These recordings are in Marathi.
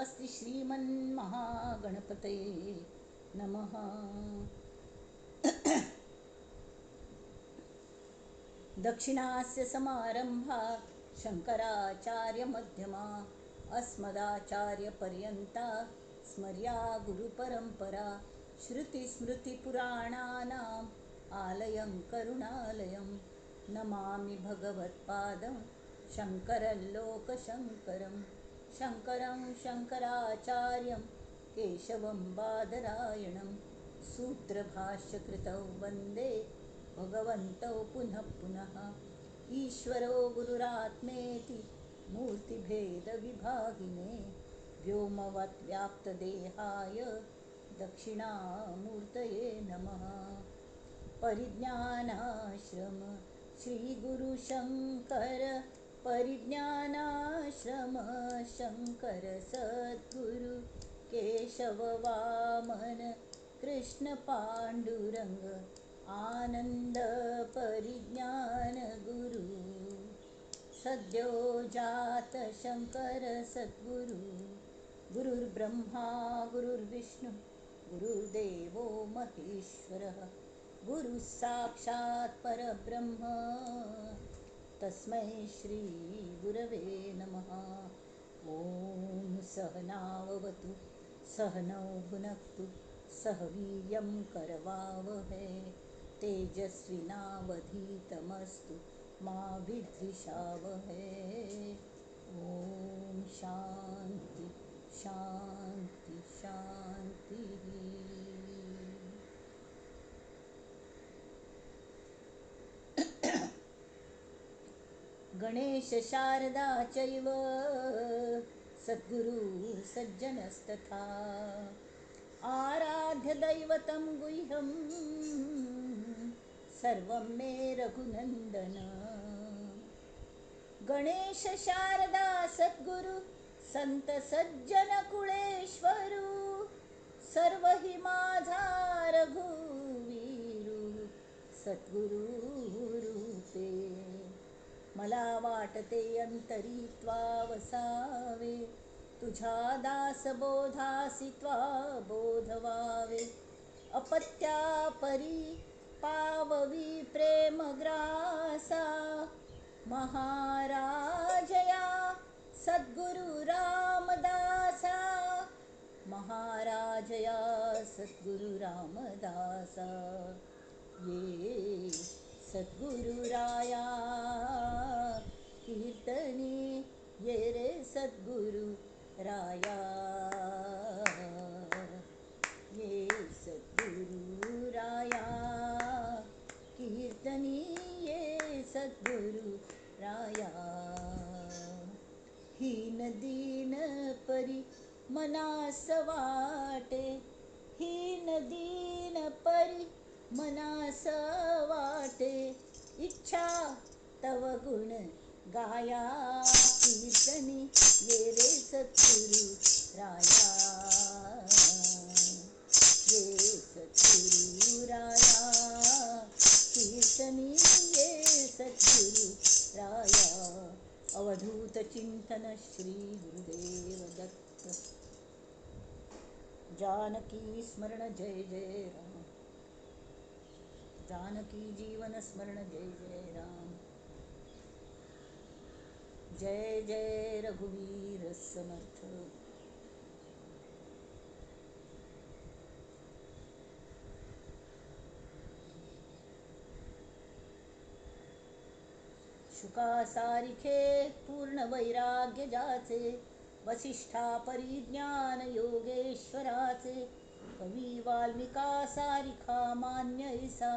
स्वस्ति श्रीमन्महागणपतये नमः। दक्षिणास्य समारंभा शंकराचार्यमध्यमा अस्मदाचार्यपर्यन्ता स्मर्या गुरुपरंपरा। श्रुतिस्मृतिपुराणानाम् आलयं करुणालयं नमामि भगवत्पादं शङ्करं शङ्करं शङ्कराचार्यं केशवं बादरायणं सूत्रभाष्यकृतौ वन्दे भगवन्तौ पुनः पुनः। ईश्वरो गुरुरात्मेति मूर्तिभेदविभागिने व्योमवद्व्याप्तदेहाय दक्षिणामूर्तये नमः। परिज्ञानाश्रम श्रीगुरुशङ्कर परिज्ञानाश्रम शङ्कर सद्गुरु केशव वामन कृष्ण पाण्डुरङ्ग आनंद परिज्ञान गुरु सद्यो जात शंकर सद्गुरु। गुरुर्ब्रह्मा गुरुर्विष्णु गुरुर्देवो महेश्वरः गुरुः साक्षात् परब्रह्म तस्मै श्री गुरवे नमः। ॐ सहनाववतु सहनौ भुनक्तु सह वीर्यं करवावहै तेजस्विनावधीतमस्तु मा विद्विषावहै। ॐ शान्ति शान्ति शान्तिः। गणेश शारदा चैव सद्गुरु सज्जनस्तथा आराध्य दैवतं गुह्यं सर्वं मे रघुनंदन। गणेश शारदा सद्गुरु संत सज्जन कुळेश्वरू सर्व हि माझा रघुवीरू सद्गुरु रूपे। मला वाटते अंतरी त्वा वसावे तुझा दास बोधासी त्वा बोधवावे। अपत्या परी पाववी प्रेम ग्रासा महाराजया सद्गुरु रामदासा महाराजया सद्गुरु रामदासा। ये सद्गुरु राया कीर्तनी ये रे सद्गुरु राया ये सद्गुरु राया कीर्तनी ये सद्गुरु राया। हीन दीन परी मनास वाटे हीन दीन परी मनास वाटे इच्छा तव गुण गाया कीर्तनी ये रे सद्गुरु राया ये सद्गुरु राया कीर्तनी ये सद्गुरु राया। अवधूत चिंतन श्री गुरुदेव दत्त। जानकी स्मरण जय जय राम जानकी जीवन स्मरण जय जय राम। जय जय रघुवीर समर्थ। शुका सारिखे पूर्ण वैराग्य जाचे वसिष्ठा परिज्ञान योगेश्वराचे कवी वाल्मिका सारिखा मान्य ऐसा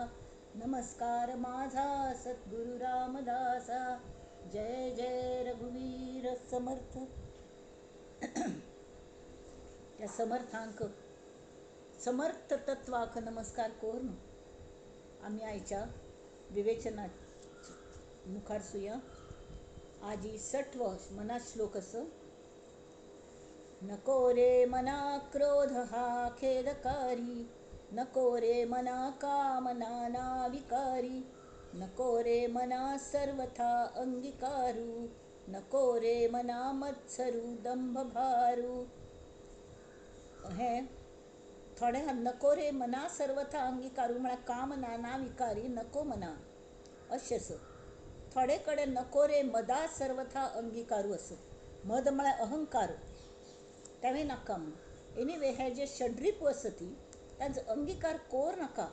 नमस्कार माझा सद्गुरु रामदासा। जय जय रघुवीर समर्थ। त्या समर्थ तत्वाक नमस्कार करून आम्ही आयच्या विवेचना मुखार सुया। आजी 60व मना श्लोक असं। नको रे मना क्रोध हा खेदकारी नको रे मना कामना नाविकारी नको रे मना सर्वथा अंगीकारू नको रे मना मत्सरू दंभ भारू हे थोडे नको रे मना सर्वथा अंगीकारू म्हळ्यार काम नाना विकारी नको मना अशें असो. थोडे कडेन नको रे मदा सर्वथा अंगीकारू असो. मद म्हळ्यार अहंकार, तेवूय नाका म्हणून. एनिवे हे जे षड्रिपू आसा ती तांचो अंगीकार कोर नाका.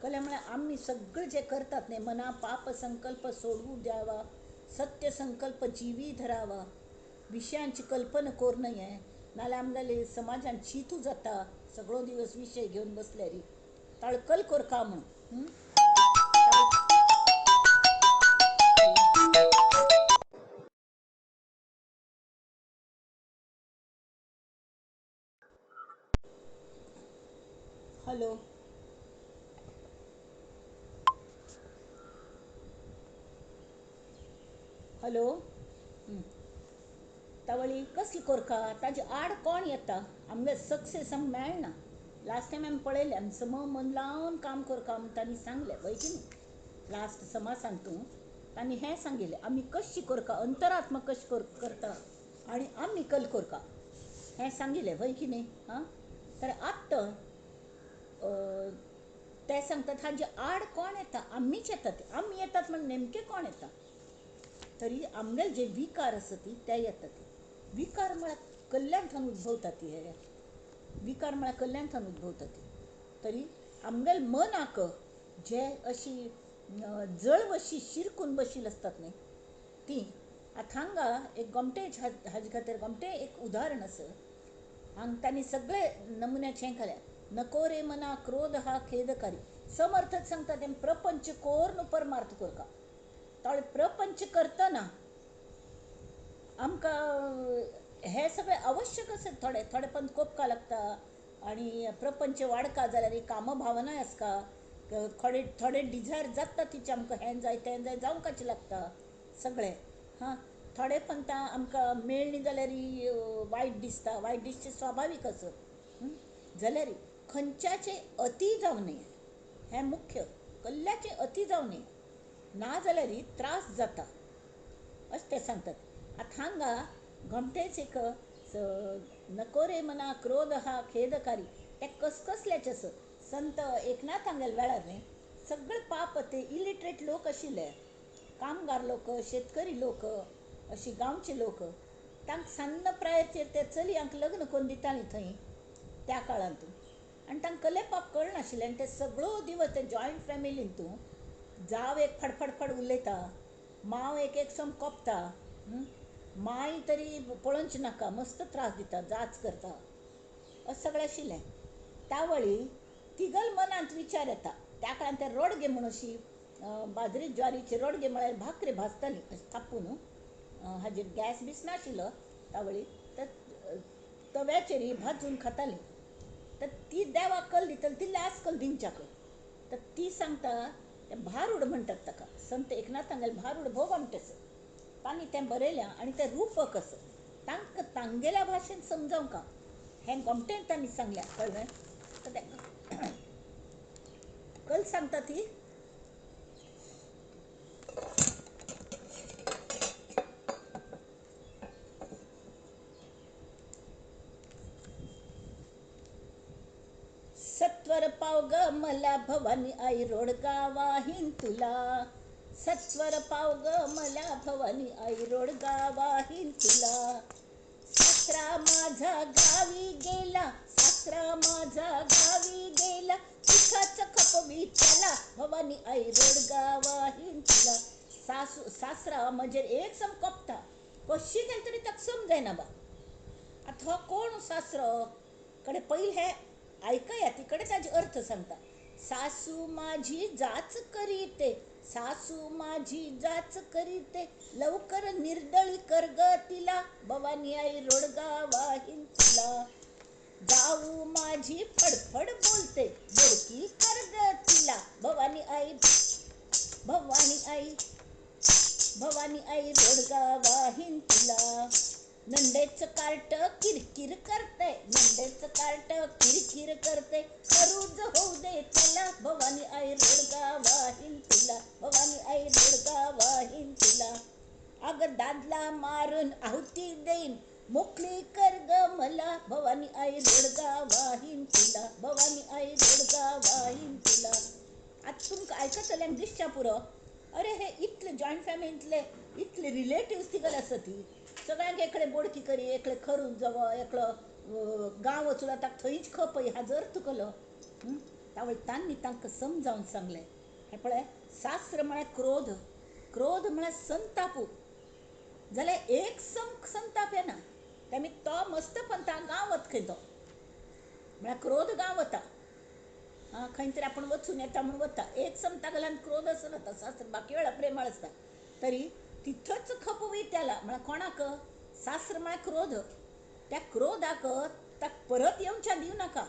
कळ्ळें? म्हळ्यार आमी सगळें जे करतात न्ही, मना पाप संकल्प सोडूं द्यावा, सत्य संकल्प जिवी धरावा, विशयांची कल्पना कोर नये, नाल्यार आमगेले समाजान चितू जाता सगळो दिवस विशय घेवन बसल्यार. तळकल कोरका म्हणून. हॅलो हॅलो तावळी कसली कोरका? ताजे आड कोण येता? आमगे सक्सेस आमकां मेळना. लास्ट टायम आमी पळयलें, आमी सम मन लावन काम कोरका म्हूण तांणी सांगलें, वय की न्ही. लास्ट समा सांगतू तांणी हें सांगिल्लें, आमी कशी कोरका, अंतरात्मा कशी करता आनी आमी कल कोरका हें सांगिल्लें, वय की न्ही. हां, तर आत्तां ते सांगतात हाजे आड कोण येता? आमीच येतात. आमी येतात म्हण नेमके कोण येता? तरी आमगेले जे विकार आसा ती ते येतात. विकार म्हळ्यार कल्ल्याणथान उद्भवता ती. हे विकार म्हळ्यार कल्ल्याणथान उद्भवता ती. तरी आमगेले मनाक जे अशी जळवशी शिरकून बशील असतात न्ही ती. आतां हांगा एक गोमटे हाजे खातीर गोमटे एक उदाहरण आसा. हांगा तांणी सगळे नमुन्याचें हें केल्या. नको रे मना क्रोध हा खेदकारी. समर्थक सांगता तें प्रपंच कोर न्हू परमार्थ कोरका. थोडे प्रपंच करतना आमकां हे सगळें आवश्यक आसा. थोडे थोडे पण कोपका लागता आनी प्रपंच वाडका जाल्यार काम भावनाय आसका. थोडे थोडे डिझायर जाता तिचे आमकां हें जाय तें जाय जावं कशें लागता सगळें. हां, थोडे पंता आमकां मेळ्ळी जाल्यार वायट दिसता. वायट दिसचें स्वाभावीक आसत. जाल्यार खंयच्याचें अती जावं न्ही, हें मुख्य. कसल्याचें अती जावं न्ही, ना जाल्यार त्रास जाता अशें ते सांगतात. आतां हांगा घोमटेच एक नको रे मना क्रोध हा खेदकारी. ते कसल्याचें आसत. संत एकनाथ हांगेले वेळार न्ही सगळे पाप ते इलिटरेट लोक आशिल्ले. कामगार लोक, शेतकरी लोक, अशी गांवचे लोक. तांकां सान्न प्रायाचेर ते चलयांक लग्न करून दितालीं थंय त्या काळांत. आनी तांकां कसले पाप कळनाशिल्ले. आनी ते सगळो दिवस ते जॉयंट फॅमिलींतू जाव एक फडफडफड उलयता, माव एक एक सम कोपता, माय तरी पळोवनच नाका, मस्त त्रास दिता, जाच करता, अशें सगळें आशिल्लें. त्या वेळी तिगल मनांत विचार येता. त्या काळान ते रोडगे म्हूण अशी बाजरी ज्वारीचे रोडगे म्हळ्यार भाकरी भाजतालीं अशें थापून. हाजेर गॅस बीस नाशिल्लो त्या वेळी. तर तव्याचेर भाजून खातालीं. तर ती देवाक कल दिताली, ती आसकल दिवच्याक. तर ती सांगता तें भारूड म्हणटात ताका. संत एकनाथ हांगेले भारूड भोव गोमटे आसा. तांणी तें बरयलें आनी तें रुपक आसा. तांकां तांगेल्या भाशेन समजावंका हें गोमटेन तांणी सांगल्या. कळ्ळें? तर तें कल सांगता ती सत्वर पाव ग मला भवानी आई रोडगा वाहीन तुला. सत्वर पाव ग मला भवानी आई रोडगा वाहीन तुला. सासरा माझा गावी गेला, सासरा माझा गावी गेला, पिठाचा खप विचाला भवानी आई रोडगा वाहीन तुला. सासरा म्हणजे एक सम कोपता. कशी गेली तरी ताका समजायना बा. आता हो कोण सासरो कडे पयलीं हे ऐकया, तिकडे ताजे अर्थ सांगता. सासू माझी जाच करीते, सासू माझी जाच करीते, लवकर निर्दळी कर ग तिला भवानी आई रोडगा वाहीन तुला. जाऊ माझी फडफड बोलते, बोडकी कर ग तिला भवानी आई, भवानी आई, भवानी आई रोडगा वाहीन तुला. नंदेचं कार्ट किरकिर करते, नंदेचं कार्ट किरकिर करते, मरूज होऊ दे त्याला भवानी आई रोडगा वाहीन तुला, भवानी आई रोडगा वाहीन तुला. अग दादला मारून आहुती देईन, मोकळी कर ग मला भवानी आई रोडगा वाहीन तुला, भवानी आई रोडगा वाहीन तुला. आता तुमकां आयकतल्याक दिसच्या पुरो अरे हे इतले जॉयंट फॅमिलींतले इतले रिलेटिव्स तिगल आसा ती सगळ्यांक एकले बोडकी करी एकले खरून जवळ एकलो गांव वचून ताका थंयच खपय हाजो अर्थ कलो. तावळ तांणी तांकां समजावन सांगलें हे पळय शास्त्र म्हळ्यार क्रोध, क्रोध म्हळ्यार संतापू. जाल्यार एक संताप येना तेमी तो मस्त पंथा गांव वत खंय तो म्हळ्यार क्रोध गांव वता. खंय तरी आपण वचून येता म्हणून वता एक समता गेल्यान क्रोध असो जाता. शास्त्र बाकी वेळा प्रेमळ आसता तरी तिथंच खपवी त्याला म्हळ्यार कोणाक शास्त्र म्हळ्यार क्रोध. त्या क्रोधाक ताका परत येवच्या दिव नाका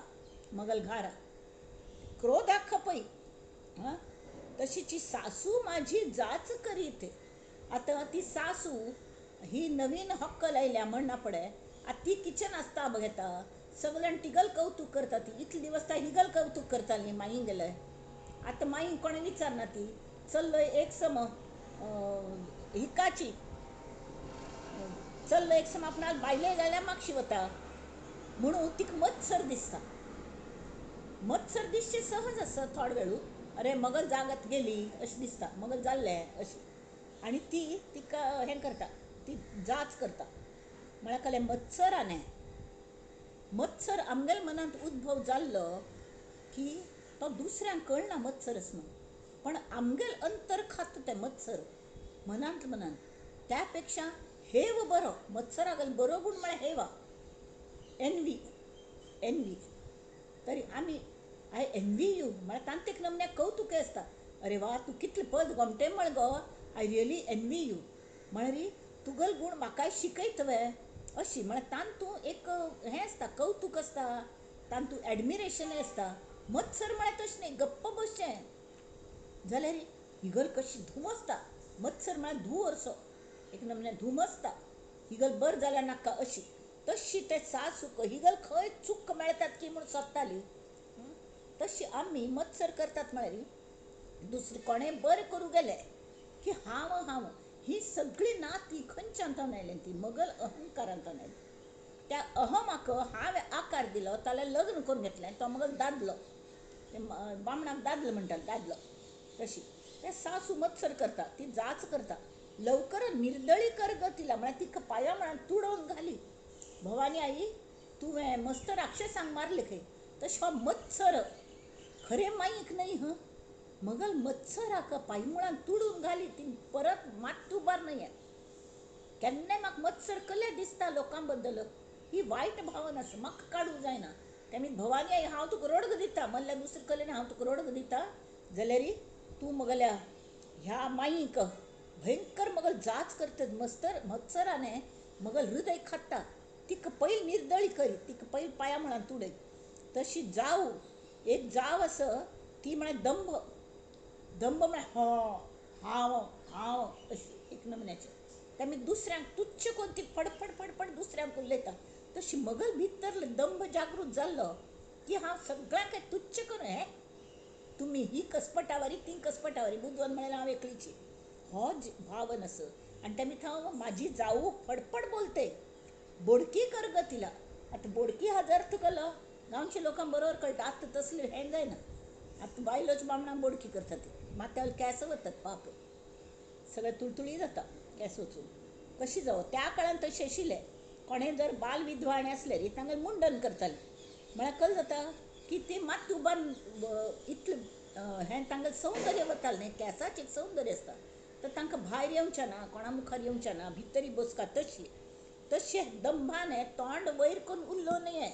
मगल घारा क्रोधाक खपय. तशीची सासू माझी जाच करीत. आता ती सासू ही नवीन हक्क लायल्या म्हणना पडे आता ती किचन आसता घेता सगळ्यां तिगल कौतुक करता. ती इतले दिवस ता हिगल कौतुक करताली माईंग गेलय. आता माईंग कोणी विचारना ती चल्लय एक सम हिकाची चल्ल एक सम आपणाक बायले जाल्यार मागशी वता म्हणून तिका मत्सर दिसता. मत्सर दिसचे सहज आसा थोडे वेळू अरे मगल जागत गेली अशें दिसता मगल जाल्लें अशें आनी ती तिका हें करता ती जाच करता म्हळ्यार कळ्ळें मत्सराने मत्सर आमगेल्या मनांत उद्भव जाल्लो की तो दुसऱ्यांक कळना मत्सर आसा म्हणून पण आमगेल अंतर खात तें मत्सर मनांत त्या पेक्षा हेव बरो मत्सरागल बरो गूण म्हळ्यार हेवा एनवी एनवी. तरी आमी आय एनवी यू म्हळ्यार तांतीक नमन्याक कौतुके आसता अरे वा तूं कितलें पद गोमटे म्हळ गो आय रियली एनवी यू म्हळ्यार तुगल गूण म्हाकाय शिकयत वे अशी म्हळ्यार तांतूं एक हें आसता कौतुक आसता तांतूं एडमिरेशन आसता. मत्सर म्हळ्यार तशें न्ही गप्प बसचें जाल्यार हिगल कशी धुमसता. मत्सर म्हळ्यार धूव असो एक नमन्यान धुमसता हिगल बर जाल्यार नाका अशी. तशी ते सासूक हिगल खंय चुक्क मेळटात की म्हूण सोदताली तशी आमी मत्सर करतात म्हळ्यार दुसरें कोणें बरें करूं गेलें की हांव हांव ही सगळी नाती खंयच्यान आयलें ती मगल अहंकारांतल्यान आयली. त्या अहमाक हांवें आकार दिलो जाल्यार लग्न करून घेतलें तो मगल दादलो बामणाक दादलो म्हणटाले दादलो. तशी ते सासू मत्सर करता ती जाच करता लवकर निर्दळी कर ग तिला म्हळ्यार तिका पांयां म्हळ्यार तुडोवन घाली भवानी आई तुवें मस्त राक्षसांक मारले खंय तशें हो मत्सर खरें माईक न्हय मगल मत्सराक पांयमुळान तुडून घाली ती परत मात उबार न्हय. केन्नाय म्हाका मत्सर कले दिसता लोकां बद्दल ही वायट भावना आसा म्हाका काडूं जायना. तेमी भवानी आई हांव तुका रोडग दिता म्हणल्यार दुसरें कलेन हांव तुका रोडग दिता जाल्यार तूं मगल्या ह्या माईक भयंकर मगल जाच करता मत्सराने मगल हृदय खाट्टा तिका पयली निर्दळी करी तिका पयली पांयां म्हळ्यार तुडय. तशी जाव एक जाव आसा ती म्हळ्यार दंभ दंभ म्हळ्यार हांव हांव अशी एक नमन्याचें तेमी दुसऱ्यांक तुच्छ करून ती फडफड फडफड दुसऱ्यांक उलयता. तशी मगल भितर दंभ जागृत जाल्लो की हांव सगळ्यांक तुच्छ करून हें तुमी ही कसपटावारी ती कसपटावारी बुधवान म्हळ्यार हांव एकलीची हो भावन आसा. आनी तेमी थंय म्हाजी जावू फडफड बोलते बोडकी कर ग तिला. आतां बोडकी हाजो अर्थ कलो गांवच्या लोकांक बरोबर कळटा आतां तसलें हें जायना आतां बायलोच बामणांक बोडकी करता ती माथ्यावर केंस वतात पाप सगळें तुळतुळी जाता केंस वचून कशी जावं. त्या काळान तशें आशिल्लें कोणें जर बाल विधवाणे आसलेली तांकां मुंडन करताली म्हळ्यार कळ्ळें जाता की ती मात उबार इतलें हें तांकां सौंदर्य वतालें न्ही केंसाचें सौंदर्य आसता तर तांकां भायर येवचें ना कोणा मुखार येवचें ना भितरी बसका तशी तशें दंभाने तोंड वयर करून उरलो न्हय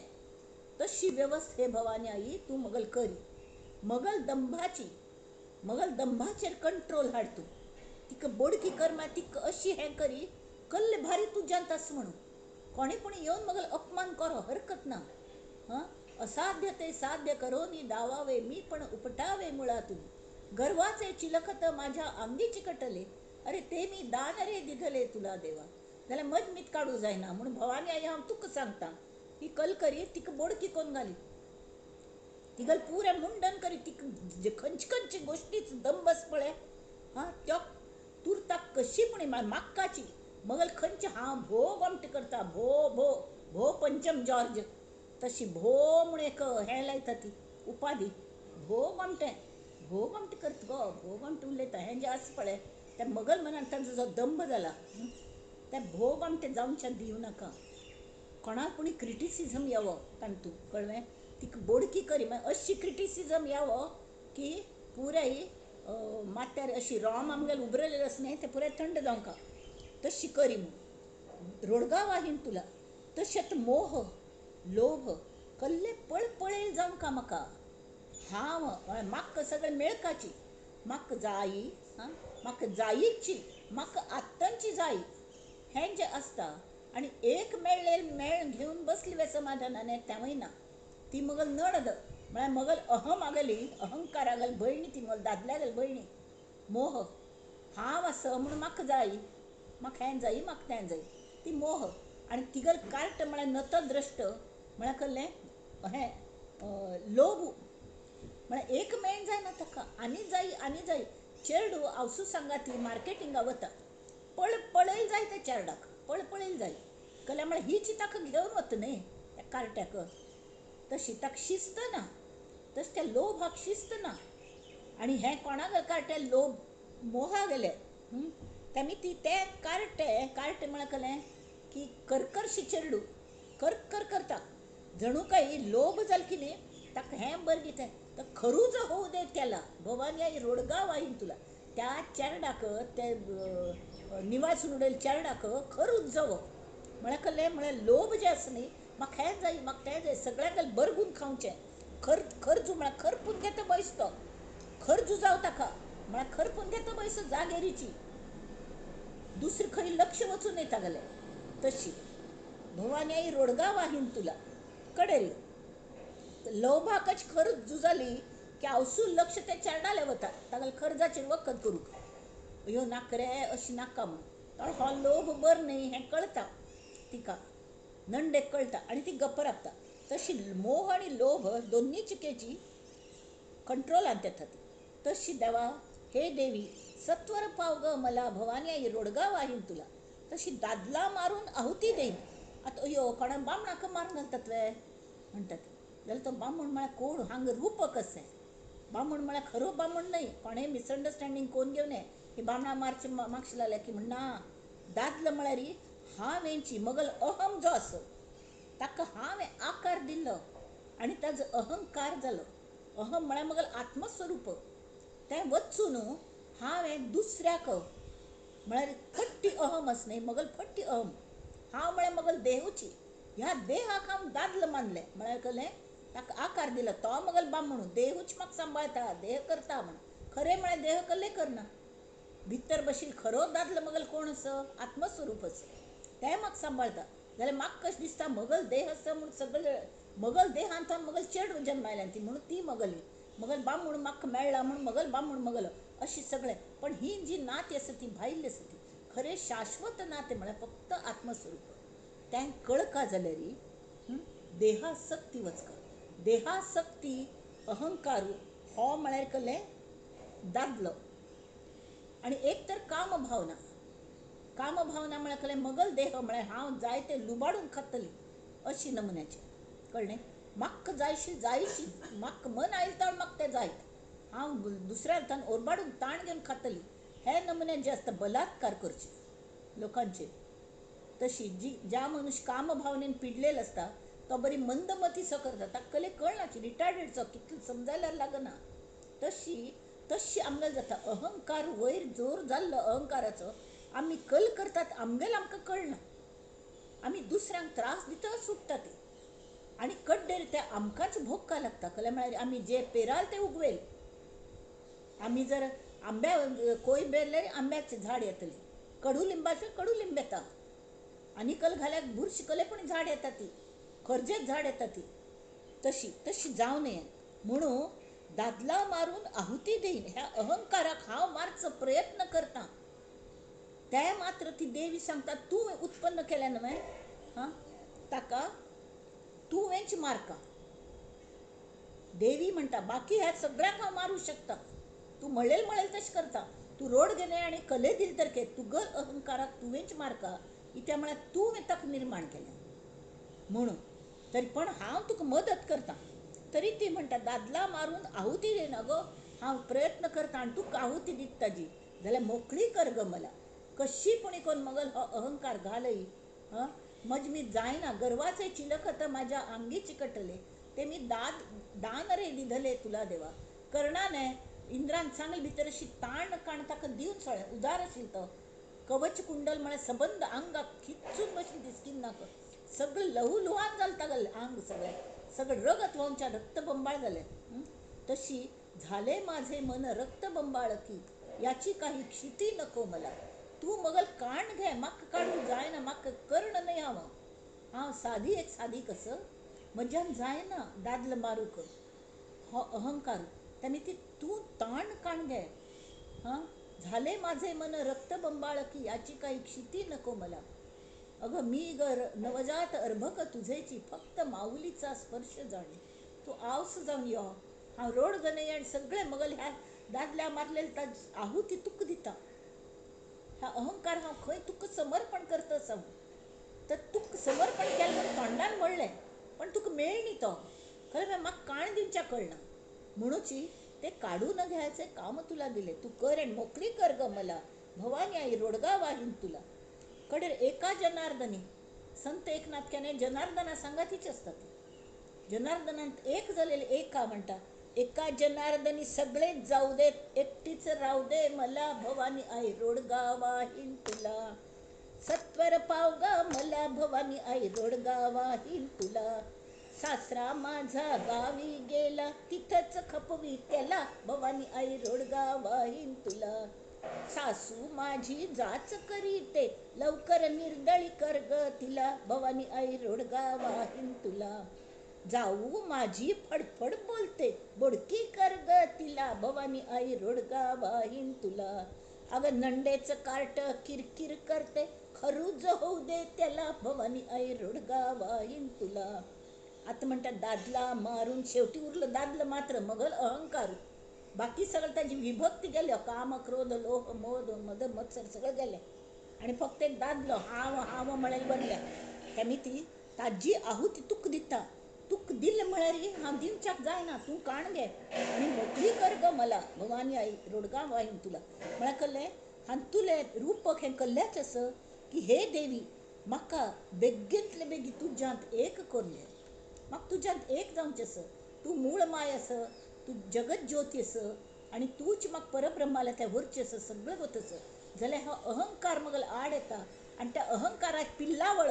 तशी वेवस्था हे भवानी आई तूं मगल करी. मगल दंभाचेर कंट्रोल हाड तूं तिका बोडकी कर म्हळ्यार तिका अशी हें करी कल्ले भारी तुज्यांत आसा म्हणून कोणी पूण येवन मगल अपमान करो हरकत ना. असाध्य ते साध्य करोनी दावावे मी पण उपटावे मुळातून गर्वाचे चिलखत माझ्या अंगी चिकटले अरे ते मी दान रे दिधले तुला देवा. जाल्यार मजमीत काडूं जायना म्हणून भवानी आई हांव तुका सांगता ही कल करी तिका बोडकी कोन्न घाली तिगल पुरें मुंडन करी तिका खंयचे गोश्टीच दंबस पळय त्यो तुरताक कशी पण माक्काची मगल खंयचे हांव भो गोमटे करता, भो भो भो पंचम जॉर्ज, तशी भो म्हूण एक हें लायता ती उपाधी, भो गोमटे, भो गोमटे करता गो, भो गोमटे उलयता हें जें आसा पळय त्या मगल मनान ताजो जो दंभ जाला, त्या भो गोमटे जावनशें दिवं नाका. कोणाक पुणी क्रिटिसिजम यावो तांतू कळ्ळें, ती बोडकी करी मागीर अशी क्रिटिसिजम यावो की पुराय माथ्यार अशी रोम आमगेले उबरलेले आसा न्ही ते पुराय थंड जावंका, तशी करी म्हूण रोडगा वाहीन तुला. तशेंच मोह लोभ कसले पळपळेल जावंका म्हाका, हांव म्हाका सगळें मेळकाची, म्हाका जायी, म्हाका जायीची, म्हाका आत्तांची जायी, हें जें आसता. आनी एक मेळ्ळेल मेळ घेवन बसली वे समाधानान तेंवूय ना. ती मगल नणद म्हळ्यार मगल अहम आगली, अहंकार आगली भयणी, ती मगल दादल्यागेली भयणी. मोह, हांव आसा म्हणून म्हाका जायी, म्हाका हें जायी, म्हाका तें जायी, ती मोह. आनी तिगल कार्ट म्हळ्यार नतद्रश्ट म्हळ्यार कसलें हें लोभ, म्हळ्यार एक मेळ जायना ताका, आनी जायी आनी जायी. चेडूं आवसू सांगाती मार्केटिंगा वता, पळपळेल जाय त्या चेरडाक, पळपळेल जाय कल्या म्हळ्यार हीच ताका घेवन वता न्ही त्या कार्ट्याक. तशी ताका शिस्त ना, तशें त्या लोभाक शिस्त ना. आनी हें कोणाक कार्टे लोभ मोहा गेले, तेमी ती ते कार्टे म्हळ्यार कलें की करकरशी चेडूं कर करता, जणू काही लोभ जाल की न्ही ताका हें बरें कितें तर खरूच होऊ दे त्याला, भवानी आई रोडगा वाहीन तुला, त्या चेरडाक ते निवासून उडयले चेरडाक खरूच जावो म्हळ्यार कसलें, म्हळ्यार लोभ जे आसा न्ही, म्हाका हें जायी, म्हाका तें जायी, सगळ्यांक बरगून खावचें. खरजू म्हळ्यार खरपून घेता बैस तो, खरजू जाव ताका म्हळ्यार खरपून घेता बैस जागेरीची, दुसरे खंय लक्ष वचून येता गले. तशी भवानी आई रोडगा वाहीन तुला कडेल लोभाकच खरच झुजाली की आवसू लक्ष त्या चेरडाले वता तागेले खर्चाचेर वखद करूंक, अयो नाका रे अशी नाका म्हणून. हो लोभ बरं न्ही हें कळटा तिका, नंडेक कळटा आनी ती गप्प रावता. तशी मोह आनी लोभ दोन्ही चिकेची कंट्रोलांत येता ती. तशी देवा, हे देवी सत्वर पाव ग मला, भवानी आई रोडगा वाहीन तुला. तशी दादला मारून आहुती देईन. आता अयो कोणा बामणाक मारून घालतात वे म्हणटात, जाल्यार तो बामण म्हळ्यार कोण, हांगा रूप कसें, बामण म्हळ्यार खरो बामण न्हय, कोणें मिसअंडरस्टँडींग कोण घेवन की बामणा मारचें मागशे लागले की म्हणना. दादलो म्हळ्यार हांवेंची मगल अहम जो आसा ताका हांवें आकार दिल्लो आनी ताजो अहंकार जालो. अहम म्हळ्यार मगल आत्मस्वरूप, तें वचून हांवें दुसऱ्याक म्हळ्यार फट्टी अहम आसा न्ही, मगल फट्टी अहम, हांव म्हळ्यार मगल देहूची, ह्या देहाक हांव दादलो मानलें म्हळ्यार कलें ताका आकार दिलो. तो मगल बामणू देहूच म्हाका सांबाळता, देह करता म्हण, खरें म्हळ्यार देह कसलें करना. भितर बशील खरो दादलो मगल कोण आसा, आत्मस्वरूप आसा, तें म्हाका सांबाळटा. जाल्यार म्हाका कशें दिसता मगल देह आसा म्हूण सगळे मगल देहांतल्यान मगल चेडूं जल्मायल्यान ती म्हणून ती मगली, मगल बामण म्हाका मेळ्ळा म्हणून मगल बामण मगल अशी सगळें. पण ही जी नाती आसा ती भायली आसा ती, खरें शाश्वत नातें म्हळ्यार फक्त आत्मस्वरूप. तें कळका जाल्यार देहासक्ती वचका, देहासक्ती अहंकारू हो म्हळ्यार कलें दादलो. आनी एक तर कामभावना, कामभावना म्हळ्यार कलें मगल देह म्हळ्यार हांव जाय तें लुबाडून खातली अशी नमुन्याचें, कळ्ळें. म्हाका जायशी जायची, म्हाका मन आयले तर म्हाका तें जायत, हांव दुसऱ्या हातान ओरबाडून ताण घेवन खातली, हे नमुन्यान जे आसता बलात्कार करचे लोकांचेर. तशी जी ज्या मनुष्य कामभावनेन पिडलेलो आसता तो बरी मंदमती सो करता, ताका कले कळना, रिटार्डेडचो कितलो समजायल्यार लागना. तशी आमगेल जाता अहंकार वयर जोर जाल्लो अहंकाराचो, आमी कल करतात आमगेल आमकां कळना, आमी दुसऱ्यांक त्रास दिता सुटता ते, आनी कड्डेर ते आमकांच भोगका लागता. कळ्ळें, म्हळ्यार आमी जे पेराल ते उगवेल. आमी जर आंब्या कोय बेरल्यार आंब्याचें झाड येतली, कडुलिंबाचें कडुलिंब येता, आनी कल घाल्यार बुरशीकलेपणी झाड येता ती, खरजेच झाड येता ती. तशी जावं नये म्हणून दादला मारून आहुती देईन, ह्या अहंकाराक हांव मारचो प्रयत्न करता. ते मात्र ती देवी सांगता तूं उत्पन्न केलें न्हय, ताका तुवेंच मारका. देवी म्हणटा बाकी ह्या सगळ्याक हांव मारूं शकता, तूं म्हणलेल तशें करता, तू रोड गेले आणि कले दिल तर के तुगल अहंकाराक तुवेंच मारका इत्या म्हळ्यार तूं ताका निर्माण केलें म्हणून. तरी पण हांव तुका मदत करता. तरी ती म्हणटा दादला मारून आहुती दे ना गो, हांव प्रयत्न करता आनी तुका आहुती दिता ताजी, जाल्यार मोकळी कर ग मला. कशी पुणी कोण मगल हो अहंकार घालई. हं मज मी जायना गर्वाचे चिलखत माझ्या अंगी चिकटले, ते मी दान रे दिधले तुला देवा. कर्णाने इंद्रान सांगले भितर अशी ताण काण ताका दिवन सोळे उदार आशिल्लो तो. कवच कुंडल म्हळ्यार सबंद अंगाक खिच्चून बशी दिसकीन नाका. सगळं लहू लुहान जालं तागेलें अंग सगळं रगत व्हांवच्या रक्तबंबाळ झाले. तशी झाले माझे मन रक्तबंबाळ की, याची काही क्षिती नको मला. तू मगल काण घे, म्हाका काढून जायना, म्हाका कर्ण नाही हांव. हांव साधी एक साधी कसं म्हज्यान जायना दादल मारूक हो अहंकार. त्याने ती तू ताण काण घे. हां झाले माझे मन रक्तबंबाळ की, याची काही क्षिती नको मला. अगं मी नवजात अर्भक तुझेची, फक्त माऊलीचा स्पर्श जाणे. तू आवस जाऊन यो, हांव रोड गणे आणि सगळे मगल ह्या दादल्या मारलेले ताज आहुती तुक दिता. हा अहंकार हांव खंय तुका समर्पण करता सांग. तर तुका समर्पण केलें म्हणून तोंडान म्हणलें, पण तुका मेळ्ळी तो खरें म्हाका काण दिवच्या कळना. म्हणूची ते काढून घ्यायचे काम तुला दिले, तू कर आणि मोकळी कर ग मला. भवानी आई रोडगा वाहीन तुला. कडेर एका जनार्दनी संत एकनाथक्याने जनार्दना सांगातीच असतात. जनार्दनांत एक झालेले एका म्हणता, एका जनार्दनी सगळेच जाऊ देत, एकटीच राहू दे मला. भवानी आई रोडगा वाहीन तुला. सत्वर पावगा मला भवानी आई रोडगा वाहीन तुला. सासरा माझा गावी गेला, तिथंच खपवी त्याला. भवानी आई रोडगा वाहीन तुला. सासू माझी जाच करीते, लवकर निर्दळी कर ग तिला. भवानी आई रोडगा वाहीन तुला. जाऊ माझी फडफड बोलते, बोडकी कर ग तिला. भवानी आई रोडगा वाहीन तुला. अगं नंडेच कार्ट किरकिर करते, खरूज होऊ दे त्याला. भवानी आई रोडगा वाहीन तुला. आता म्हणतात दादला मारून शेवटी उरलं दादलं मात्र मगल अहंकार. बाकी सगळं त्याची विभक्ती गेल्या, काम क्रोध लोह मोद मद मत्सर सगळं गेले आणि फक्त एक दादलो हाव हाव म्हळेल बनल्या. त्याने ती ताजी आहुती तुक दिता. तुक दिल म्हळ्यार हांव दिवच्याक जायना, तूं काण घे आणि मोकळी कर ग मला. भवानी आई रोडगा वाहीन तुला म्हळ्यार कल्लें हांव तुले रूपक हें कल्ल्याच असं की हे देवी म्हाका बेगींतले बेगी तुज्यांत एक करूं. म्हाका तुज्यांत एक जावचें असं. तूं मूळ माय असं, तू जगत ज्योती असं आणि तूच म्हाका परब्रह्माला त्या व्हरचें असं सगळं वतस जाल्यार हो अहंकार मगल आड येता आणि त्या अहंकाराक पिल्लावळ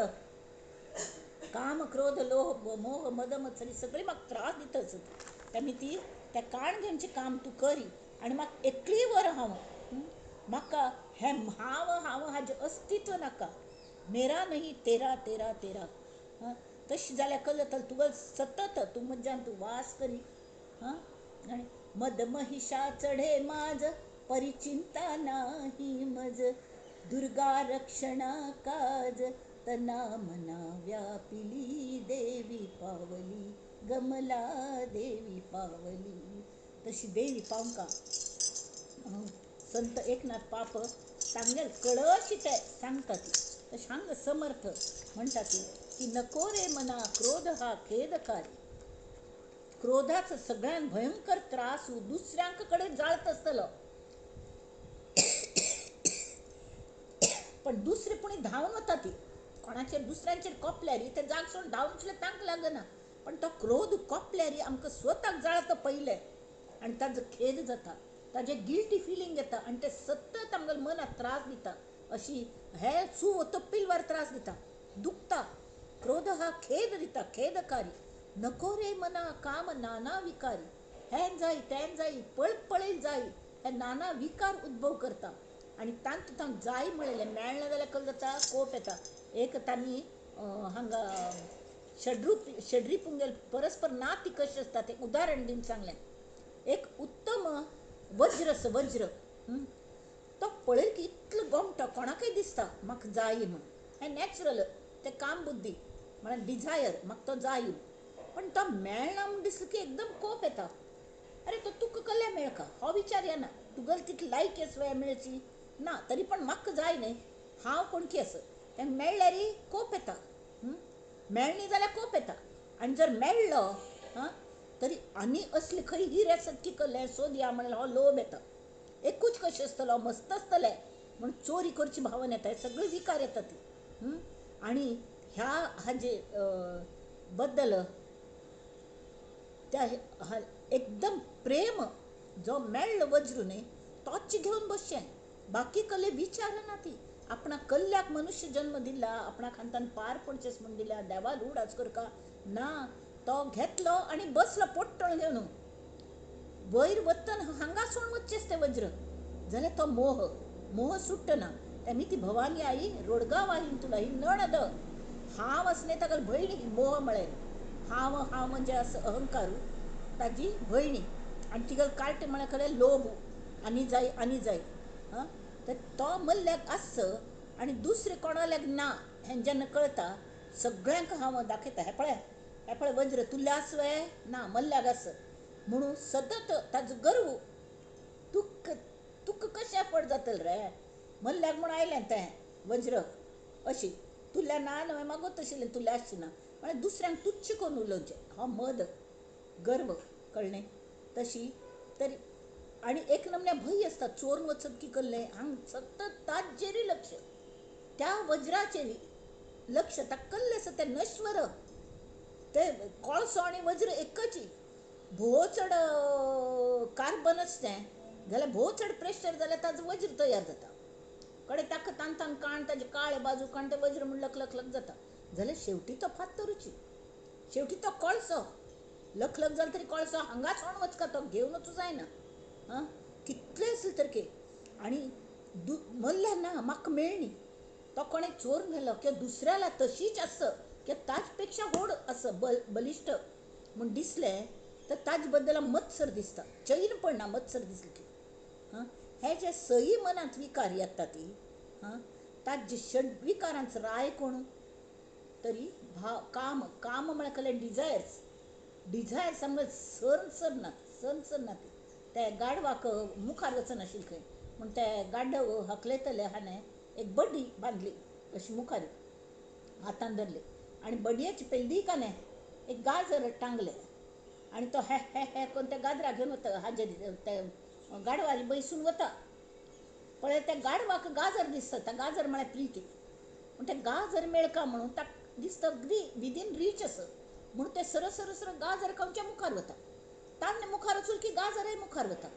काम क्रोध लोह मोह मद मत्सरी सगळी म्हाका त्रास दिता असत. त्याने ती त्या काण घेवचें काम तूं करी आणि म्हाका एकली वर हांव. म्हाका हें हांव हांव हाजें अस्तित्व नाका. मेरा नहीं तेरा तेरा तेरा. तशी जाल्यार कळत तुगेल सतत तूं म्हज्यान तूं वास करी. आणि मद महिषा चढे माज, परिचिंता नाही मज. दुर्गा रक्षणा काज, तना मना व्यापिली. देवी पावली गमला देवी पावली. तशी देवी पावका संत एकनाथ पाप सांगेल कळशी ते सांगतात. तर सांग समर्थ म्हणतात की नको रे मना क्रोध हा खेदकारी. क्रोधाचा सगळ्यात भयंकर त्रास दुसऱ्यांकडे जाळत असतलो, पण दुसरे पुणे धावून वता ती कोणाचेर दुसऱ्यांचेर कोपल्यारी ते जाग सोडून धावून तांकां लागना. पण तो क्रोध कोपल्यारी आमकां स्वताक जाळता पयले आणि ताजो खेद जाता, ताजे गिल्टी फिलींग येता आणि ते सतत आमकां मनाक त्रास दिता. अशी हे सू तप्पिलवार त्रास दिता, दुखता. क्रोध हा खेद दिता, खेदकारी. नको रे मना काम नाना विकारी. हें जाय तें जाय पळपळील जाय हे नाना विकार उद्भव करता आणि तांत तांक जाय म्हळेलें मेळना जाल्यार कल जाता कोप येता. एक तांणी हांगा षड्री पुंगेल परस्पर नाती कशी आसता तें उदाहरण दिवन सांगलें. एक उत्तम वज्र तो पळयल की इतलो गोमटो कोणाकय दिसता म्हाका जाय म्हण. हें नॅचरल तें काम बुद्धी म्हळ्यार डिझायर म्हाका तो जाय. पण तो मेळना म्हण दिसलो की एकदम कोप येता. अरे तो तुका कल्ल्या मेळका हो विचार येना. तुगेल तितली लायक वेळ मेळची ना तरी पण म्हाका जाय न्ही हांव कोणकी आसा तें मेळ्ळ्यार कोप येता. मेळ्ळी जाल्यार कोप येता आनी जर मेळ्ळो हां तरी आनी असली खंय हिरे आसत की कसलें सोदया म्हणल्यार हो लोभ येता. एकूच कशें आसतलो मस्त आसतलें म्हण चोरी करची भावना येता. हे सगळे विकार येता ती. आनी ह्या हाजे बद्दल त्या एकदम प्रेम जो मेळ्ळो वज्र न्ही तोच घेवन बसचें. बाकी कसले विचारना ती. आपणा कल्ल्याक मनुष्य जन्म दिला, आपणा खानतान पार पडचेस म्हण दिल्या, देवा उडाच करका ना. तो घेतलो आनी बसलो पोट्टण घेवन. वयर वतना हांगा सोडून वचचेस ते वज्र जाल्यार तो मोह सुट्टना. तेमी ती भवानी आई रोडगा वाहीन तुला ही नणद हांव असणे ताका भयणी मोह म्हळें. हांव म्हणजे असं अहंकारू ताजी भयणी आनी तिगेल कार्टे म्हळ्यार खरें लोभ आनी जाय हां. तर तो मल्ल्याक आस आनी दुसरे कोणाल्याक ना हें जेन्ना कळटा सगळ्यांक हांव दाखयता. हे पळय वज्र तुल्ले आसवे ना मल्ल्याक आस म्हणून सतत ताजो गर्व. तुका कशें पड जातलें रे मल्ल्याक म्हूण आयलें तें वज्र अशी तुल्या ना न्हय मागोत आशिल्लें तुल्या आसचें ना म्हळ्यार दुसऱ्यांक तुच्छ करून उलोवचें हो मद गर्व कळ्ळें. तशी तरी आनी एक नमण्या भंय आसता चोरून वचत की कसलें हांग सतत ताजेर लक्ष त्या वज्राचेर लक्ष ताका कसलें आसा तें नश्वर ते कोळसो आनी वज्र एकच भोव चड कार्बन आसतें जाल्यार भोव चड प्रेशर जाल्यार ताजो वज्र तयार जाता. कडेन ताका तान काण ताजे काळे बाजू काण तें वज्र म्हण लक जाता जाल्यार शेवटी तो फात्तरूची शेवटी तो कोळसो लक जालो तरी कोळसो हांगाच व्होन वचका तो घेवन वचूं जायना. हां कितले आसले तरके आनी मल्ल्या ना म्हाका मेळ्ळी तो कोणें चोरून व्हेलो किंवां दुसऱ्याला तशीच आस किंवां ताज पेक्षा व्हड आस बलिश्ट म्हूण दिसलें तर ताजे बद्दल मत्सर दिसता. चैन पडना मत्सर दिसलें की हां. हे जे सई मनांत विकार येता ती हां ताजे षडविकारांचो राय कोण तरी काम म्हळ्यार कसलें डिझायर्स आमगे सनसरनात ते गाडवाक मुखार वचनाशिल्लें खंय म्हूण ते गाडव हकलयतले हाणें एक बडी बांदली अशी मुखार हातान धरली आनी बडयेचे पेल्लीकाने एक गाजर टांगले आनी तो हे करून त्या गाजरा घेवन वता हाजे ते गाडवारी बैसून वता. पळय त्या गाडवाक गाजर दिसता त्या गाजर म्हळ्यार प्रिती म्हूण तें गाजर मेळका म्हणून ताका दिसता अगदी विदीन रीच आसा म्हणून ते सर गाजर खावच्या मुखार वता. ताणें मुखार वचून की गाजरय मुखार वता.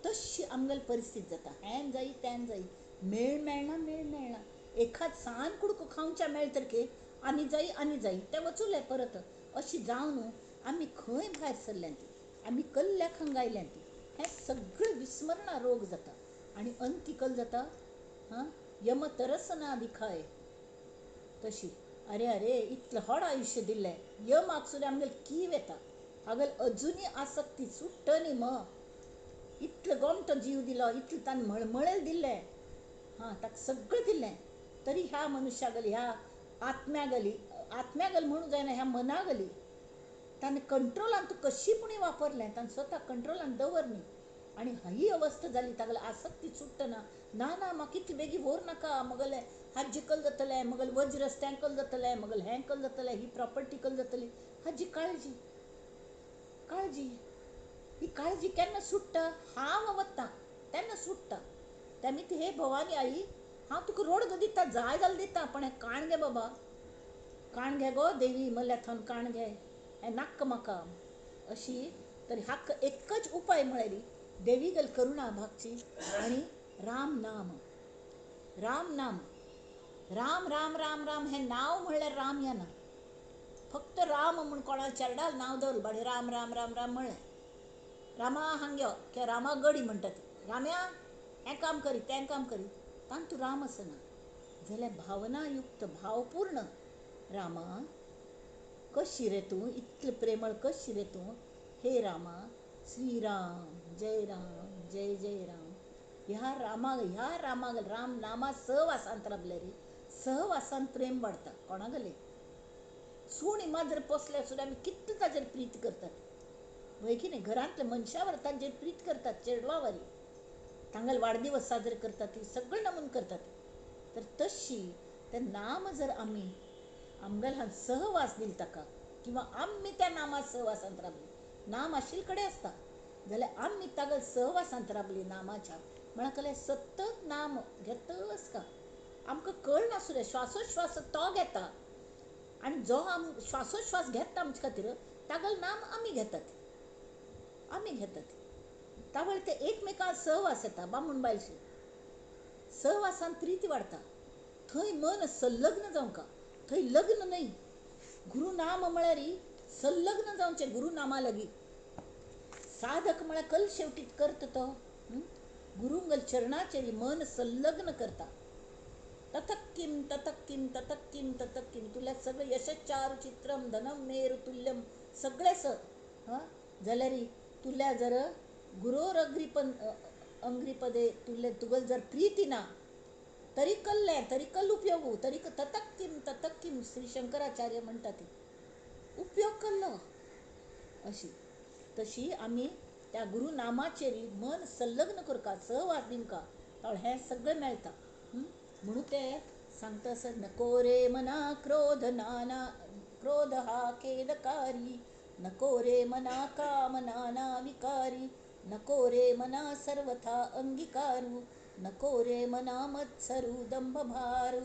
तशी आमगेली परिस्थिती जाता. हें जायी तें जायी मेळ मेळना एखाद सान कुडको खावच्या मेळ तरके आनी जायी तें वचूले परत अशी जावन आमी खंय भायर सरल्यां ती आमी कल्ल्याक हांगा आयल्यां ती हें सगळें विस्मरणा रोग जाता आनी अंतिकल जाता. हां यम तरसना दिखाय तशी अरे इतलें व्हड आयुश्य दिल्लें यमाक सुद्दां आमगेल कीव येता हागल अजुनी आसक्ती सुट्ट न्ही इतलो गोमटो जीव दिलो इतलें ताणें मळमळेल दिल्लें हां ताका सगळें दिल्लें तरी ह्या मनशागली ह्या आत्म्यागली म्हणूं जायना ह्या मनागली ताणें कंट्रोलान तूं कशी पुणी वापरलें ताणें स्वता कंट्रोलान दवरली आनी ही अवस्था जाली तागेली आसक्ती सुट्टना ना म्हाका इतलें बेगी व्हर नाका मगलें हाजी कल जातलें मगल वज्र तें कल जातलें मगल हें कल जातलें ही प्रॉपर्टी कल जातली हाजी ही काळजी केन्ना सुट्टा हांव वता तेन्ना सुट्टा. तेमी ती हे भवानी आई हांव तुका रोड दिता जाय जाल्यार दिता पण हें काण घे बाबा काण घे गो देवी मल्ल्या थन काण घे हें नाक्क म्हाका अशी. तरी हाक एकच उपाय म्हळ्यार देवीगेल करुणा भागची आनी राम नाम राम हें नांव म्हणल्यार राम येना फक्त राम म्हूण कोणा चरडाल नांव दवरलें बाडी राम म्हणलें रामा हांग्यो किंवां रामा गडी म्हणटा ती राम्या हें काम करी तें काम करी तान तूं राम आसना जाल्यार भावनायुक्त भावपूर्ण रामा कशी रे तूं इतलें प्रेमळ कशी रे तूं हे रामा श्रीराम जय राम ह्या रामाक राम नामा सहवासांत राबले रे सहवासान प्रेम वाडटा कोणागले सूण माजर पोसल्यार सुद्दां आमी कितले ताजेर प्रीत करतात वय की न्ही घरांतल्या मनशा वर ताजेर प्रीत करतात चेडवा वरी तांगल वाढदिवस साजरे करतात ती सगळं नमून करतात. तर तशी ते नाम जर आम्ही आमगेल हा सहवास दिल ताका किंवा आम्ही त्या नामात सहवासांत राबली, नाम आशिल कडेन आसता जाल्यार आम्ही तागल सहवासांत राबली नामाच्या म्हळ्यार सतत नाम घेतच का आमकां कळ नासू रे श्वासोश्वास तो घेता आणि जो श्वासोश्वास घेता आमचे खातीर तागल नाम आमी घेतात त्यामुळे ते एकमेकां सहवास येता बामूण बायलशी सहवासान प्रीती वाडता. थंय मन संलग्न जावंका, थंय लग्न न्हय, गुरुनाम म्हळ्यार संलग्न जावचे गुरुनामा लागीं. साधक म्हळ्यार कल शेवटी करता तो गुरुंगल चरणाचेरी मन संलग्न करता. ततक्किम ततक्किम ततक्किम ततक्किम तुला सगळं यशच्चारु चित्रम धनम मेरु तुल्यम सगळे हां जाल्यार तुल्या जर गुरोर अंग्रिपदे तुगल जर प्रीती ना तरी कल उपयोगू तरी ततक्किम ततक्किम श्री शंकराचार्य म्हणटा ती उपयोग कल्लो अशी. तशी आमी त्या गुरुनामाचेरी मन संलग्न करता सहवास दिवका तर हें सगळें मेळटा. म्हणून ते सांगता असं नको रे मना क्रोध हा खेदकारी, नको रे मना काम नाना विकारी, नको रे मना सर्वथा अंगीकारू, नको रे मना मत्सरू दंभ भारू.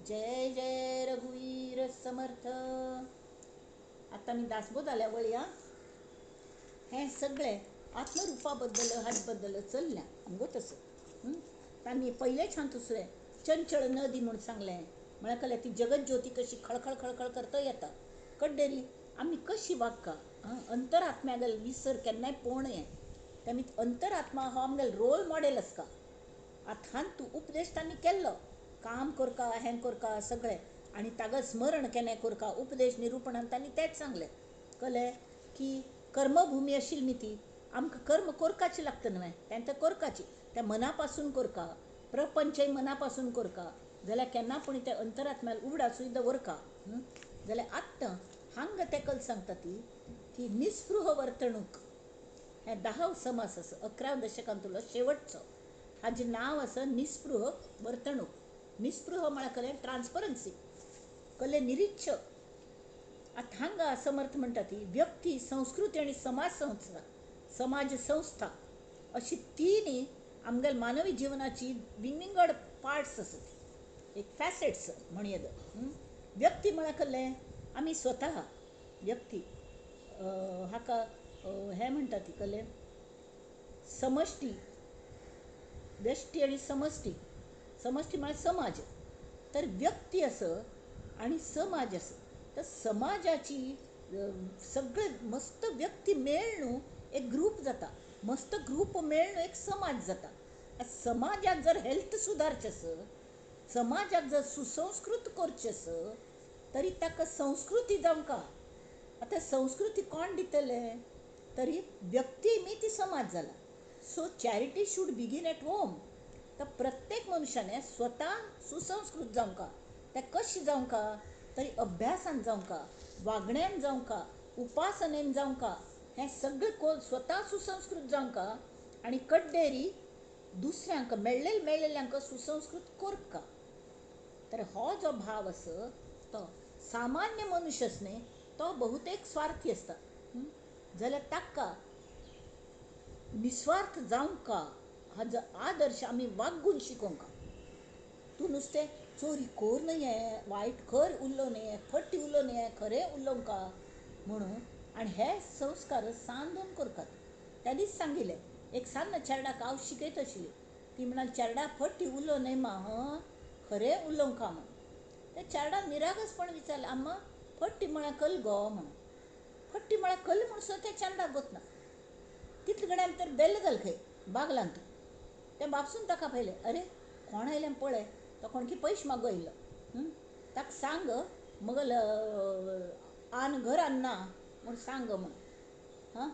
जय जय रघुवीर समर्थ. आता मी दासबोध आल्या वळया हें सगळें आत्मरुपा बद्दल हाच बद्दल चल्ल्या आमगो तसं. आमी पयलें छान दुसरें चंचळ नदी म्हूण सांगलें म्हळ्यार ती जगत ज्योती कशी खळखळ खळखळ करता येता कड्डेरी आमी कशी वागका अंतरात्म्यागेल विसर केन्नाय पोवं नये. तेमी अंतरात्मा हो आमगेल रोल मॉडेल आसता. आतां तूं उपदेश तांणी केल्लो काम करका हें करका सगळें आनी ताका स्मरण केन्ना करका उपदेश निरुपणान तांणी तेंच सांगलें कळ्ळें की कर्मभुमी आशिल्ली ती आमकां कर्म करपाची लागता न्हय तें करपाची तें मना पासून करका प्रपंचय मना पासून करका जाल्यार केन्ना पूण तें अंतरात्म्याल उगडासूय दवरका. जाल्यार आत्तां हांगा तेकल सांगता ती की निस्पृह वर्तणूक हें 10 समास आसा 11 दशकांतलो शेवटचो हाजें नांव आसा निस्पृह वर्तणूक. निस्पृह म्हळ्यार ट्रान्सपरन्सी निरीच्छ. आतां हांगा समर्थ म्हणटा ती व्यक्ती संस्कृती आनी समाज संस्था अशी तीन आमगेल मानवी जीवनाची विंगड पार्ट्स आसात एक फॅसेट्स म्हणयेद. व्यक्ती म्हळ्यार आमी स्वता व्यक्ती हाका हें म्हणटा ती समष्टी व्यष्टी आनी समष्टी. समष्टी म्हळ्यार समाज तर व्यक्ती आसा आनी समाज आसा तर समाजाची सगळे मस्त व्यक्ती मेळून एक ग्रूप जाता मस्त ग्रूप मेळून एक समाज जाता. समाजाक जर हेल्थ सुदारचें आसा समाजाक जर सुसंस्कृत करचें आसा तरी ताका संस्कृती जावंका. आतां संस्कृती कोण दितले तरी व्यक्ती मी ती समाज जाला. सो चॅरिटी शूड बिगीन एट होम. तर प्रत्येक मनशाने स्वता सुसंस्कृत जावंका. तें कशें जावंका तरी अभ्यासान जावंका वागण्यान जावंका उपासनेन जावंका हें सगळें स्वता सुसंस्कृत जावंका आनी कड्डेरी दुसऱ्यांक मेळ्ळेल्यांक सुसंस्कृत करका. तर हो जो भाव आसा तो सामान्य मनुष्य आसा न्ही तो बहुतेक स्वार्थी आसता जाल्यार ताका निस्वार्थ जावंका हाजो आदर्श आमी वागून शिकोवंका. तूं नुस्तें चोरी कोर न्हय वायट खर उरलो न्हय फट्टी उरलो न्हय खरें उलोवंका म्हणून आनी हे संस्कार सांदून करतात. त्या दीस सांगिल्लें एक सान्न चेरडाक हांव शिकयत आशिल्ली ती म्हणाली चेरडा फट्टी उरलो न्हय मा खरें उलोवंका म्हण. त्या चेरडान निरागसपण विचारलें आम्मा फट्टी म्हळ्यार कल गो म्हणून. फट्टी म्हळ्यार कल म्हूण सुद्दां त्या चेरडाक गोतना. तितले गड्या भितर बेल्ल जालें खंय बागलांत. तें बापसून ताका पयलें अरे कोण आयलें पळय तो कोणकी पयशे मागूं आयिल्लो. ताका सांग मगल आन घरान ना म्हूण सांग म्हूण.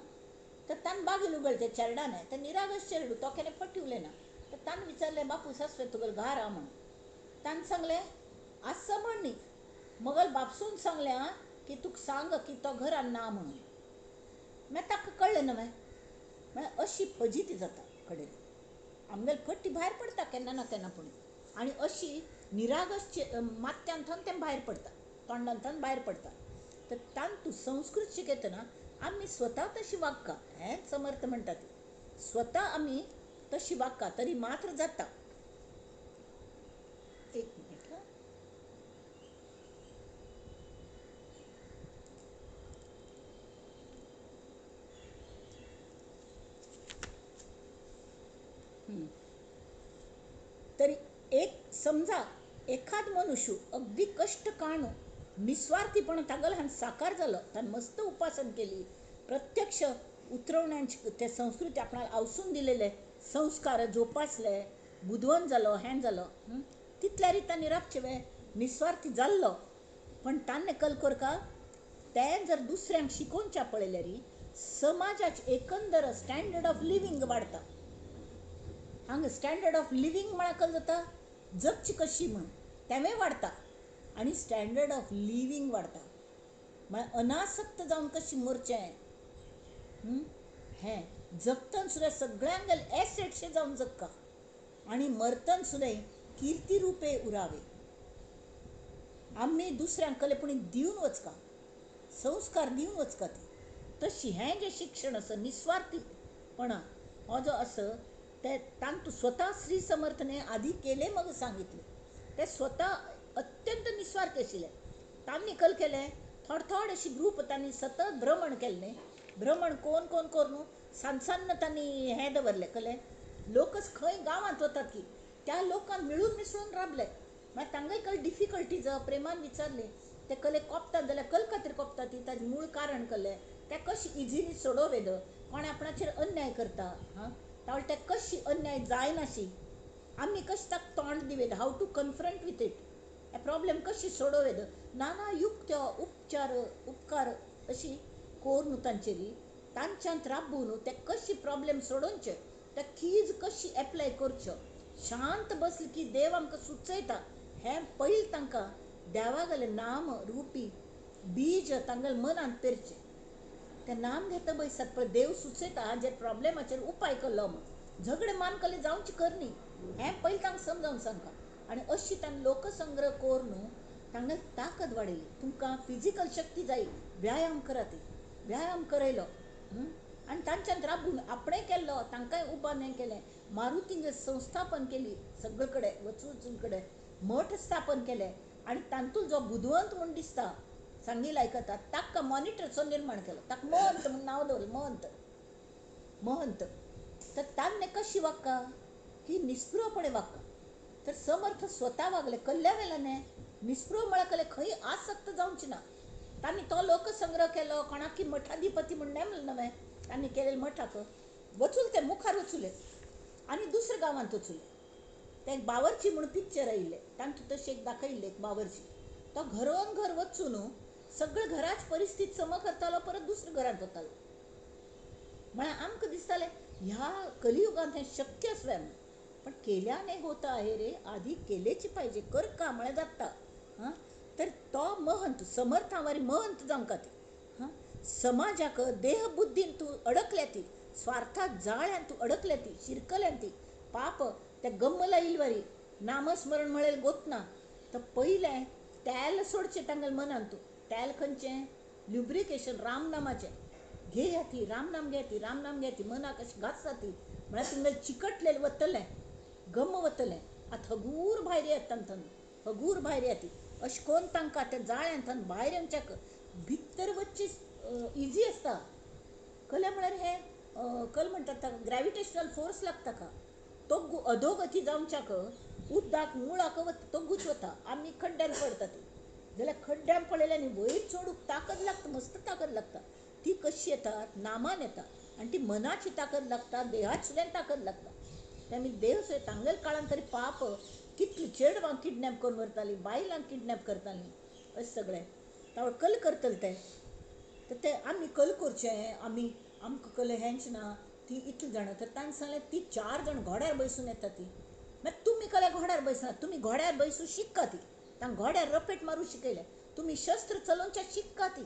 तर ताणें बागील उगडलें त्या चेरडान तें निरागस चेडूं तो केन्ना फट्टी उलयना. तर ताणें विचारलें बापूस सासवे तुगेलो घार हा म्हूण. ताणें सांगलें आसा म्हण न्ही मगल बापसून सांगलें की तुका सांग की तो घरान ना म्हणून. मागीर ताका कळ्ळें न्हय म्हळ्यार अशी फजिती जाता कडेन. आमगेल फट्टी भायर पडटा केन्ना ना केन्ना पूण आनी अशी निरागस माथ्यांतल्यान तें भायर पडटा, तोंडांतल्यान भायर पडटा. तर तांतू संस्कृत शिकयतना आमी स्वता तशी वागका हेंच समर्थ म्हणटा ती. स्वता आमी तशी वागका तरी मात्र जाता. एक मिनिट हा. तरी एक समजा एखाद मनुष्य अगदी कष्ट काणू निस्वार्थीपण तागल हांन साकार जालो, तान मस्त उपासन केली, प्रत्यक्ष उतरवण्यांची ते संस्कृती आपणाक आवसून दिलेले संस्कार जोपासले, बुधवन जालो हें जालो, तितल्या रितांनी राबचे वे निस्वार्थी जाल्लो. पण तान्ने कल करका तें जर दुसऱ्यांक शिकोवच्या पळयल्यार समाजाचे एकंदर स्टँडर्ड ऑफ लिव्हिंग वाडता. हांगा स्टँडर्ड ऑफ लिव्हिंग म्हळ्यार कल जाता जगची कशी म्हण तेंवूय वाडटा आनी स्टँडर्ड ऑफ लिव्हिंग वाडटा. म्हळ्यार अनासक्त जावन कशी मरचें हें जगतन सुद्दां सगळ्यांगेल एसेटशें जावन जगका आनी मरतन सुद्दां किर्ती रुपे उरावे. आमी दुसऱ्यांक कलेपणी दिवन वचका, संस्कार दिवन वचका. ती तशी हें जें शिक्षण आसा निस्वार्थीपणा हो जो आसा ते तांतू स्वता श्री समर्थने आधी केले मग सांगितले. ते स्वता अत्यंत निस्वार्थ आशिल्ले. तांणी कल केले थोडे अशी ग्रूप तांणी सतत भ्रमण केलें. भ्रमण कोण कोण करून सांसान तांणी हें दवरलें कले लोक खंय गांवांत वतात की त्या लोकांक मिळून मिसळून राबले. मागीर तांकांय कल डिफिकल्टीज प्रेमान विचारले ते कले कोपतात जाल्यार कल खातीर कोपता ती ताजें मूळ कारण कळ्ळें. ते कशी इजिली सोडोवेद कोण आपणाचेर अन्याय करता तावळ ते कशी अन्याय जायनाशी आमी कशें ताका तोंड दिवेद, हाव टू कन्फ्रंट विथ इट, हे प्रॉब्लेम कशी सोडोवेद, नाना युक्त्यो उपकार अशी कोरून तांचेरी तांच्यांत राबून ते कशी प्रॉब्लेम सोडोवचे, ते कीज कशी एप्लाय करच्यो, शांत बसले की देव आमकां सुचयता हें पयलीं तांकां देवागेले नाम रुपी बीज तांगेले मनांत पेरचें. ते नाम घेता बैसात पण देव सुचयता हाजेर प्रॉब्लेमाचेर उपाय केल्लो म्हूण झगडे मानकले जावचे करनी हें पयलीं तांकां समजावन सांगता. आनी अशी तांणी लोकसंग्रह करून तांगेली ताकद वाडयली. तुमकां फिजिकल शक्ती जायी व्यायाम करात, व्यायाम करयलो आनी तांच्यांत राबून आपणें केल्लो तांकांय उबान हें केलें. मारुतींगे संस्थापन केली, सगळे कडेन वचून कडेन मठ स्थापन केले आनी तांतूंत जो बुधवंत म्हूण दिसता सांगील आयकतात ताका मॉनिटरचो निर्माण केलो. ताका महंत म्हूण नांव दवरलें, महंत. तर तान्ने कशी वागता की निस्पृहपणे वागता. तर समर्थ स्वता वागले कल्ल्या वेल्याने निस्पृह म्हळ्यार खंय आसक्त जावची ना. तांणी तो लोकसंग्रह केलो, कोणाकी मठाधिपती म्हूण नेमलें नवें तांणी केलें मठाक वचून ते मुखार वचुले आनी दुसऱ्या गांवांत वचुले. ते एक बावर्ची म्हूण पिक्चर आयिल्लें तांतूं तशें एक दाखयिल्लें एक बावर्ची. तो घरोन घर वचून सगळे घराची परिस्थिती सम करतालो, परत दुसऱ्या घरांत वतालो. म्हळ्यार आमकां दिसतालें ह्या कलियुगांत हें शक्य आसलें म्हूण, पण केल्याने होता आहे रे, आधी केलेची पाहिजे, कर का म्हळ्यार जाता. तर तो महंत समर्थावारी महंत जावंका ती समाजाक देह बुद्धीन तूं अडकल्या ती, स्वार्थात जाळ्यान तूं अडकल्या ती, शिरकल्यान ती पाप ते गम्मला इलवारी नामस्मरण म्हळें गोतना. तर पयलें तेल सोडचें तांगेल्या मनान. तूं तेल खंयचें ल्युब्रिकेशन रामनामाचें घे ती, रामनाम घे ती, रामनाम घे ती, मनाक अशें घातसा ती म्हळ्यार तुमगेलें चिकटलेलें वतलें, गम्म वतलें. आतां हगूर भायर येता तांतन, हगूर भायर येता अशें कोन्न तांकां त्या जाळ्यांतन भायर येवच्याक भितर वच्ची इजी आसता. कले म्हळ्यार हें कल म्हणटात ताका ग्रॅविटेशनल फोर्स लागता का तो अधोगती जावच्याक उदकाक मुळाक तोगूच वता. आमी खड्ड्यान पडटा ती जाल्यार खड्ड्यान पडलेल्या न्ही वयर चडूंक ताकद लागता, मस्त ताकद लागता. ती कशी येता नामान येता आनी ती मनाची ताकद लागता, देहाची सुद्दां ताकद लागता. ते आमी देव सुद्दां तांगेल्या काळान तरी पाप कितली चेडवांक किडनॅप करून व्हरतालीं, बायलांक किडनॅप करतालीं अशें सगळें तावळ कल करतले ते. तर ते आमी कल करचें, आमी आमकां कल हेंच ना. ती इतली जाणां तर तांणी सांगलें ती 4 जाण घोड्यार बसून येता ती. मागीर तुमी कले घोड्यार बसना, तुमी घोड्यार बसून शिकका ती. तांकां घोड्यार रपेट मारूं शिकयलें. तुमी शस्त्र चलोवचें शिकका ती.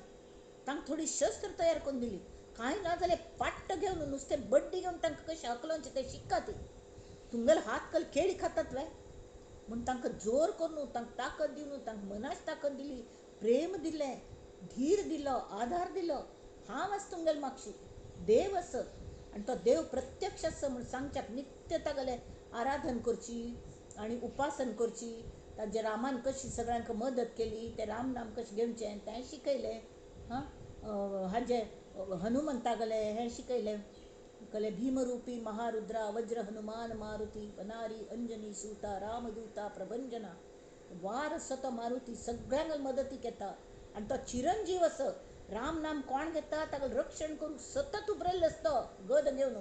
तांकां थोडी शस्त्र तयार करून दिली. कांय ना जाल्यार पाट्ट घेवन नुस्तें बड्डी घेवन तांकां कशें हकलोवचें तें शिकका ती. तुंगेल हात कल खेळी खातात वे म्हूण तांकां जोर करून तांकां ताकद दिवन तांकां मनाची ताकद दिली, प्रेम दिलें, धीर दिलो, आधार दिलो. हांव आस तुंगेल मागशी देव आसत आनी तो देव प्रत्यक्ष आसा म्हूण सांगच्याक नित्य तागेलें आराधन करची आनी उपासन करची. ताजे रामान कशी सगळ्यांक मदत केली, ते राम नाम कशें घेवचें तें शिकयलें. हाजे हनुमंतागेलें हें शिकयलें कले भीमरूपी महारुद्रा वज्र हनुमान मारुती वनारी अंजनी सुता रामदूता प्रभंजना. वार असो तो मारुती सगळ्यांक मदतीक येता आनी तो चिरंजीव असो. राम नाम कोण घेता ताका रक्षण करूंक सतत उबरल्लो आसतो गद घेवन.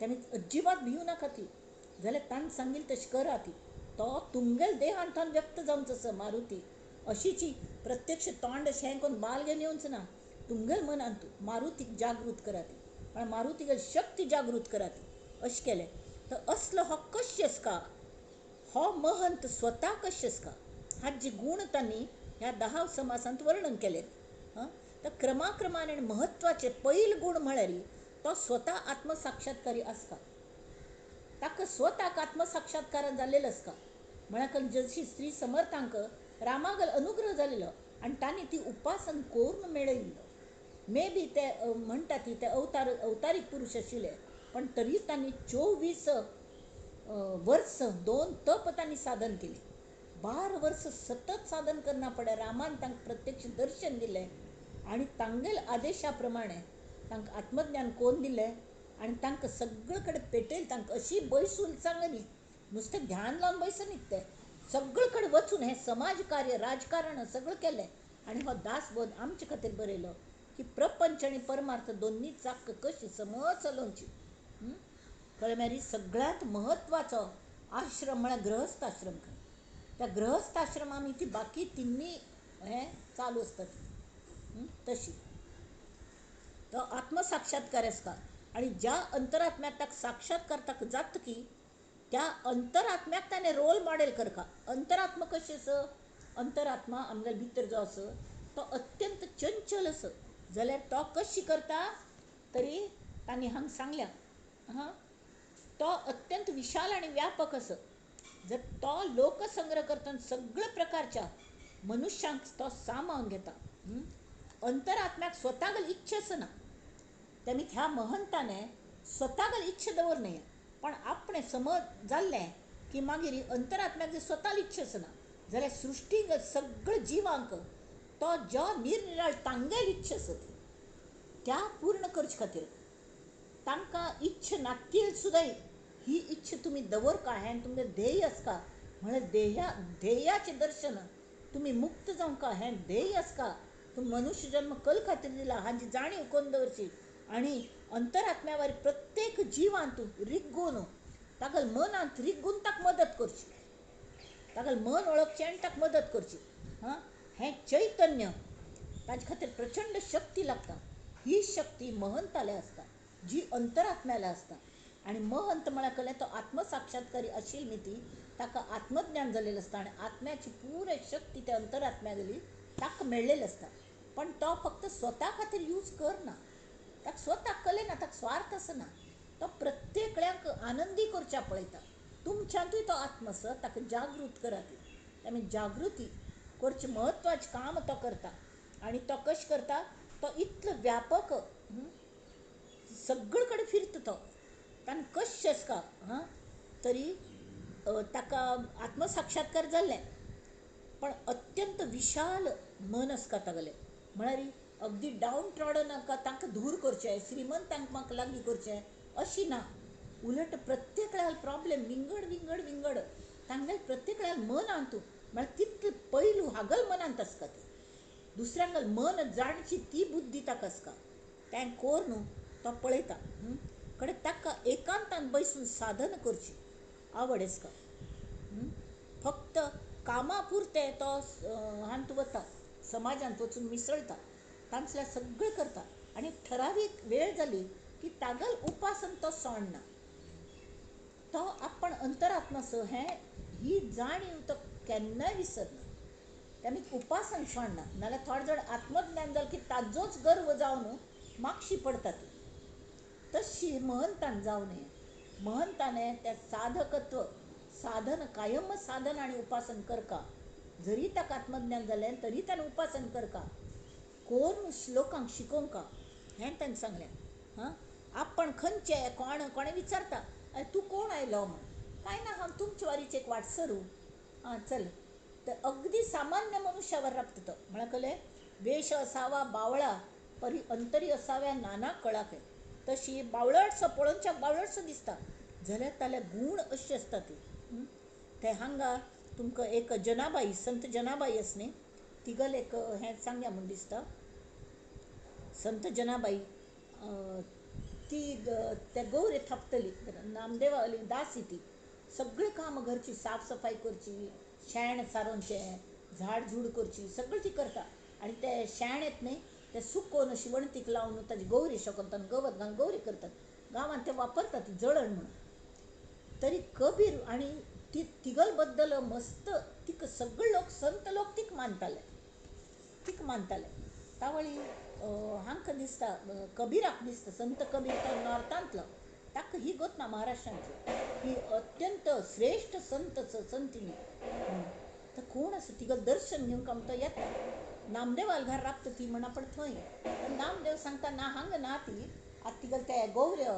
तेमी अजिबात भिवू नाका ती, जाल्यार ताणें सांगिल्लें तशें करा ती. तो तुमगेल देहांतान व्यक्त जावंचो असो मारुती. अशीची प्रत्यक्ष तोंड अशें हें करून बाल घेवन येवंच ना. तुमगेल मनान तूं मारुतीक जागृत करा ती, पण मारुतीगेल शक्ती जागृत करा ती. अशें केलें तर असलो हो कश्यस का, हो महंत स्वता कश्यस का, हाचे गूण तांणी ह्या 10 समासांत वर्णन केलें. तर क्रमाक्रमान आनी महत्वाचे पयले गूण म्हळ्यार तो स्वता आत्मसाक्षात्कारी आसता. ताका स्वताक आत्मसाक्षात्कार जाल्लेलो आसता. म्हळ्यार जशी श्री समर्थांक रामागल अनुग्रह जाल्लो आनी तांणी ती उपासन करून मेळयल्लो. मे बी ते म्हणटा ती ते अवतारीक पुरुश आशिल्ले, पण तरी तांणी 24 वर्स 2 तप तांणी साधन केली. 12 वर्स सतत साधन करना पडे रामान तांकां प्रत्यक्ष दर्शन दिलें आनी तांगेल आदेशा प्रमाणे तांकां आत्मज्ञान कोन्न दिलें आनी तांकां सगळे कडेन पेटयलें. तांकां अशी बैसूल सांगली, नुस्तें ध्यान लावन बैसनीत ते सगळे कडेन वचून हें समाज कार्य राजकारण सगळें केलें. आनी हो दासबोध आमचे खातीर बरयलो की प्रपंच आनी परमार्थ दोन्ही चाक कशी समज चलोवची. कळ्ळें मॅरी? सगळ्यांत महत्वाचो आश्रम म्हळ्यार गृहस्थ आश्रम. त्या गृहस्थ आश्रम आमी ती बाकी तिन्नी हें चालू आसतात तशी. तो आत्मसाक्षात्कार आसता आनी ज्या अंतरात्म्याक ताका साक्षात्कार ताका जाता की त्या अंतरात्म्याक ताणें रोल मॉडेल करता. अंतरात्मा कशी आस, अंतरात्मा आमगेल्या भितर जो आसा तो अत्यंत चंचल आसा, जाल्यार तो कशी करता तरी तांणी हांगा सांगल्या. तो अत्यंत विशाल आनी व्यापक आसा. जर तो लोकसंग्रह करतना सगळ्या प्रकारच्या मनुष्यांक तो सामावून घेता. अंतरात्म्याक स्वतागेल इच्छा आसना. तेमी ह्या महंताने स्वतागेल इच्छा दवरना, पण आपणें समज जाल्लें की मागीर अंतरात्म्याक जर स्वताल इच्छा आसना जाल्यार सृश्टीक सगळ्या जिवांक तो जो निरनिराळ तांगेल इच्छा आसा त्या पूर्ण करचे खातीर तांकां इच्छा नासतील सुद्दां ही इच्छा तुमी दवरका. हें तुमगें ध्येय आसका. म्हळ्यार ध्येयाचें दर्शन तुमी मुक्त जावंका हें ध्येय आसका. तूं मनुश्य जन्म कल खातीर दिला हाची जाणीव करून दवरची आनी अंतरात्म्या वरी प्रत्येक जिवान तूं रिग्गून तागेल मनांत रिग्गून ताका मदत करची, तागेल मन वळखचें आनी ताका मदत करची. हें चैतन्य ताजे खातीर प्रचंड शक्ती लागता. ही शक्ती महंताले आसता जी अंतरात्म्याला आसता. आनी महंत म्हळ्यार कळ्ळें तो आत्मसाक्षात्कारी आशिल्ली न्ही ती ताका आत्मज्ञान जाल्लेलें आसता आनी आत्म्याची पुरे शक्ती त्या अंतरात्म्या गेली ताका मेळ्ळेली आसता. पण तो फक्त स्वता खातीर यूज करना, ताका स्वताक कळना, ताका स्वार्थ आसना. तो प्रत्येकल्याक आनंदी करच्या पळयता. तुमच्यांतूय तो आत्मा आसा, ताका जागृत करा ती. आमी जागृती करचें म्हत्वाचें काम तो करता. आनी तो कशें करता, तो इतलो व्यापक सगळे कडेन फिरता. तो ताणें कशें आसता तरी ताका आत्मसाक्षात्कार जाल्लें, पण अत्यंत विशाल मन आसता तागेलें. म्हळ्यार अगदी डावन ट्रॉडन तांकां दूर करचें, श्रीमंतांक म्हाका लागीं करचें अशी ना. उलट प्रत्येकल्याल प्रॉब्लेम विंगड विंगड विंगड तांगेल प्रत्येकल्याल मनांत म्हळ्यार तितले पैलू हागल मनांत आसता. ती दुसऱ्यांगल मन जाणची ती बुद्धी ताका आसता. तें कोर न्हू तो पळयता कडेन ताका एकांतान बैसून साधन करची आवड आसता. फक्त कामा पुरतें तो हांत वता, समाजांत वचून मिसळटा, तांचल्यार सगळें करता आनी ठरावीक वेळ जाली की तागेल उपासन तो सोडना. तो आपण अंतरात्मा ही जाणीव तो केन्नाय विसरना. तेमी उपासन सोडना. नाल्यार थोडे जाण आत्मज्ञान जालें की ताजोच गर्व जावन मागशी पडटा ती. तशी महंतान जावं नये. महंताने त्या साधकत्व साधन कायम साधन आणि उपासन कर का, जरी ताका आत्मज्ञान जालें तरी त्यानं उपासन कर का, कोण लोकांक शिकोवंका हें तांणी सांगलें. हां, आपण खंयचे कोण कोणें विचारता तूं कोण आयलो म्हण, काय ना हांव तुमचे वारीचे एक वाटसरू. हां चल, तर अगदी सामान्य मनुष्यावर राबता तो म्हणा कले, वेश असावा बावळा परी अंतरी असाव्या नाना कळाके. तशी बावळटसो पळोवनच्या बावळटसो दिसता जाल्यार ताले गूण अशी आसता ती. ते हांगा तुमकां एक जनाबाई संत जनाबाई आसा न्ही, तिगल एक हें सांगया म्हूण दिसता. संत जनाबाई ती त्या गौरे थापतली, नामदेवाली दासी ती, सगळी कामां घरची साफसफाई करची, शेण सारोवचें, झाड झूड करची, सगळी ती करता. आणि ते शेण येत न्ही ते सुकोवन अशी वणतीक लावन ताजी गौरी शकतात, गवत घालून गौरी करतात. गांवांत ते वापरतात ती जळण म्हणून. तरी कबीर आणि ती तिगल बद्दल मस्त तिक सगळे लोक संत लोक तीक मानताले. तावळी हांकां दिसता कबीराक दिसता संत कबीर तो नॉर्थांतलो, ताका ही गोतना महाराष्ट्रांतली ही अत्यंत श्रेष्ठ संतीनी. तर कोण आसा तिगल दर्शन घेवंक आमकां तो येता. नामदेव आलगार राबता ती म्हणा पण थंय नामदेव सांगता ना हांगा ना ती आतां तिगल ते गौऱ्यो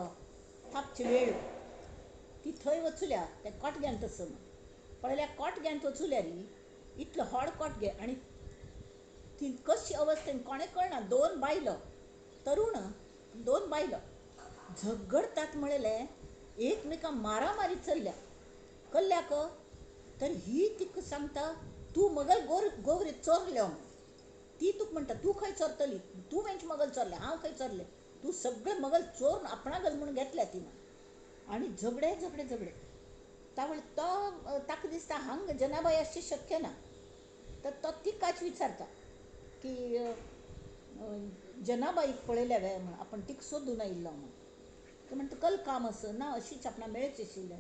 थापचे वेळ ती थंय वचुल्या ते कोटग्यान तसं पळयल्या कोटग्यांत वचुल्या री इतलो व्हड कोटगे आनी ती कशी अवस्थेन कोणें कळना. तरुण दोन बायलो झगडतात म्हणलें, एकमेकां मारामारी चल्ल्या कल्ल्याक. तर ही तिका सांगता तूं मगल गौरी चोरल्यो. ती तुका म्हणटा तूं खंय चोरतली, तूं वेंच मगल चोरलें, हांव खंय चोरलें, तूं सगळें मगल चोरून आपणागल म्हणून घेतल्या तिनं. आनी झगडे तावळ तो ताका दिसता हांगा जनाबाई अशें शक्य ना. तर तो तिकाच विचारता की जनाबाईक पळयल्या वे म्हण, आपण तिका सोदून आयिल्लो म्हण. तो म्हणटा कल काम असं ना, अशीच आपणा मेळच आशिल्लें.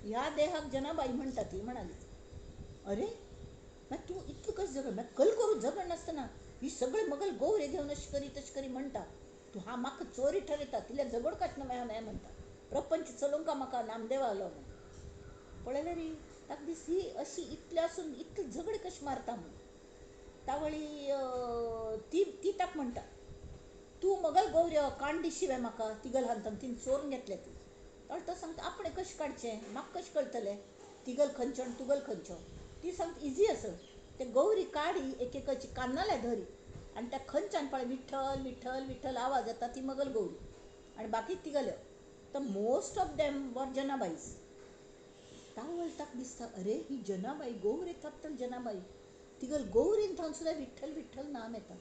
ह्या देहाक जनाबाई म्हणटा ती म्हणाली. अरे मागीर तूं इतलें कशें झगड, मागीर कल करून झगड नासतना ही सगळे मगल गौरे घेवन अशें करी तशें करी म्हणटा, तूं हा म्हाका चोरी ठरयता, तिल्या झगड कशें ना हें म्हणटा, प्रपंच चलोवंक म्हाका नामदेव आलो म्हण. पळयलें री ताका दिस ही अशी इतलें आसून इतले झगडे कशें मारता म्हूण. तावळी ती ताका म्हणटा तूं मगल गौऱ्यो काण दिशिवे म्हाका, तिगल हातान तिने चोरून घेतले ती. तो सांगता आपणें कशें काडचें, म्हाका कशें कळटलें तिगल खंयचो आनी तुगल खंयचो. ती सांगता इजी असो, ते गौरी काडी एकेकाची कान्नाल्या धरी आनी त्या खंयच्यान पळय विठ्ठल विठ्ठल विठ्ठल आवाज येता ती मगल गौरी आनी बाकी तिगल्यो. तर मोस्ट ऑफ देम वर जनाबाईज. तावळ ताका दिसता अरे ही जनाबाई गौरी थापतली जनाबाई, तिगल गौरीन थावन सुद्दां विठ्ठल विठ्ठल नाम येता.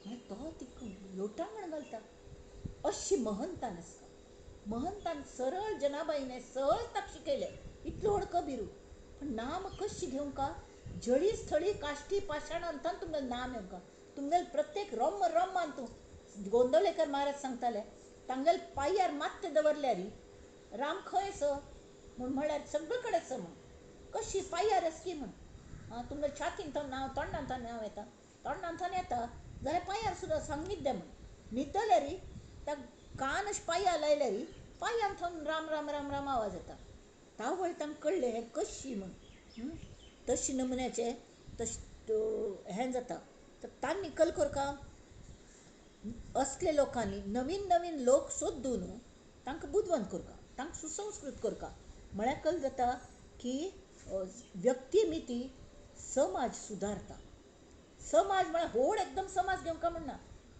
मागीर तो तिका लोटांगण घालता. अशी महंतान आसता. महंतान सरळ जनाबाईने सरळ ताका शिकयलें, इतलो व्हड कबिरू पण नाम कशी घेवंका, जळी स्थळी काश्टी पाशाणांतान तुमगेलें नाम येवंका. तुमगेलें प्रत्येक रोम रोमान तूं गोंदवलेकर महाराज सांगताले तांगेल पांयार मात्ते दवरल्यार राम खंय स म्हूण म्हळ्यार सगळे कडेन स म्हण. कशी पांयार आसकी म्हण. तुमगे छातीन थावन नांव तोंडान थावन नांव येता, तोंडान थावन येता जाल्यार पांयार सुद्दां सांग न्हिद्या म्हण. न्हिदले री त्या कान अशें पांयां लायले री पांयान थावन राम राम राम राम आवाज येता. तावळ तांकां कळ्ळें हें कशी म्हण. तशी नमुन्याचें तशें हें जाता. तर तांणी कल करता असले लोकांनी नवीन नवीन लोक सोदून तांकां बुदवंत करता, तांकां सुसंस्कृत करता. म्हळ्यार कल जाता की व्यक्तिमिती समाज सुदारता. समाज म्हळ्यार व्हड एकदम समाज घेवंका म्हणना,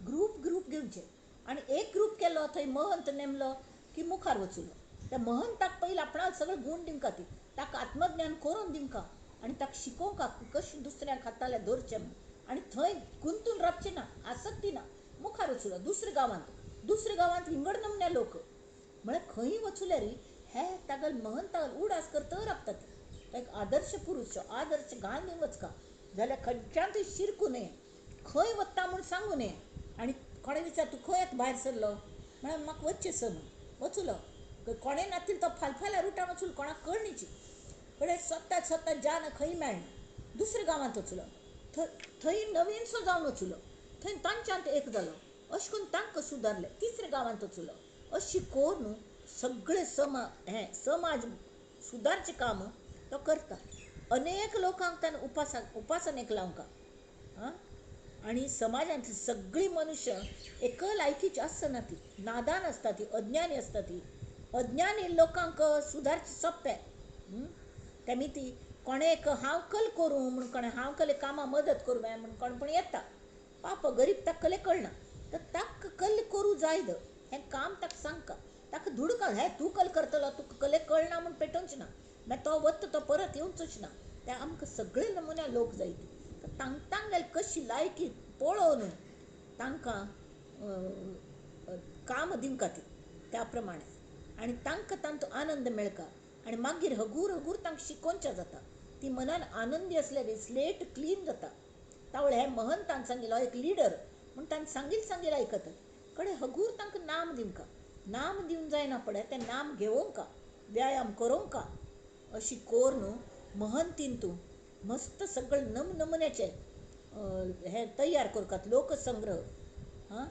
ग्रूप घेवचे. आनी एक ग्रूप केलो थंय महंत नेमलो की मुखार वचूलो. त्या महंताक पयलीं आपणा सगळे गूण दिवंका, ती ताका आत्मज्ञान करून दिवंका आनी ताका शिकोवंका कशें दुसऱ्यांक हाताले धरचें म्हूण. आनी थंय गुंतून रावचें ना, आसक्ती ना, मुखार वचूलो दुसऱ्या गांवांत विंगड नमने लोक. म्हळ्यार खंय वचूले री हे तागल महंतागल उडास करता राबता ती. तो एक आदर्श पुरुश, आदर्श घाल दिवन वचका जाल्यार खंयच्यानूय शिरकू नये, खंय वता म्हूण सांगू नये. आनी कोणें विचार तूं खंय भायर सरलो म्हळ्यार म्हाका वच्चें स म्हूण वचूलो. कोणें नातिल तो फालफाल्या रुटान वचूलो, कोणाक कळणीची कडेन स्वता जान खंय मेळना दुसऱ्या गांवांत वचूलो. थंय नवीन सो जावन वचूलो, थंय तांच्यांत एक जालो, अशें करून तांकां सुदारलें. तिसऱ्या गांवांत वचूलो. अशी कोर न्हू सगळे समाज सुधारचे काम तो करता. अनेक लोकांक त्यान उपासनेक लावंका. हां आणि समाजांतली सगळी मनुष्य एक लायकीची आसना ती, नादान असता ती, अज्ञानी असता ती. अज्ञानी लोकांक सुधारचे सोंपें. तेमी ती कोणेक हांव कल करूं म्हण, कोणे हांव कले कामां मदत करूं काय म्हण कोण पण येता. पाप गरीब ताका कले कळना, तर ताका कल करूं जाय हें काम ताका सांगता. ताका धुडका हे तूं कल करतलो, तुका कले कळना म्हण पेटोवंच ना, मागीर तो वता तो परत येवचोच ना. ते आमकां सगळे नमुन्या लोक जाय ती. तांगेली कशी लायकी पळोवन तांकां काम दिवंका ती त्या प्रमाणे, आनी तांकां तांचो आनंद मेळका. आनी मागीर हगूर हगूर तांकां शिकोवचें जाता. ती मनान आनंदी आसल्यार स्लेट क्लीन जाता. तावळे हे महंतान सांगिल्लो एक लिडर म्हण ताणें सांगील आयकता. कडेन हगूर तांकां नाम दिवंका. नाम दिवन जायना पळय, तें नाम घेवंका, व्यायाम करोवंका. अशी कोर न्हू महंतीन तूं मस्त सगळे नमुन्याचे हे तयार करतात लोकसंग्रह. हां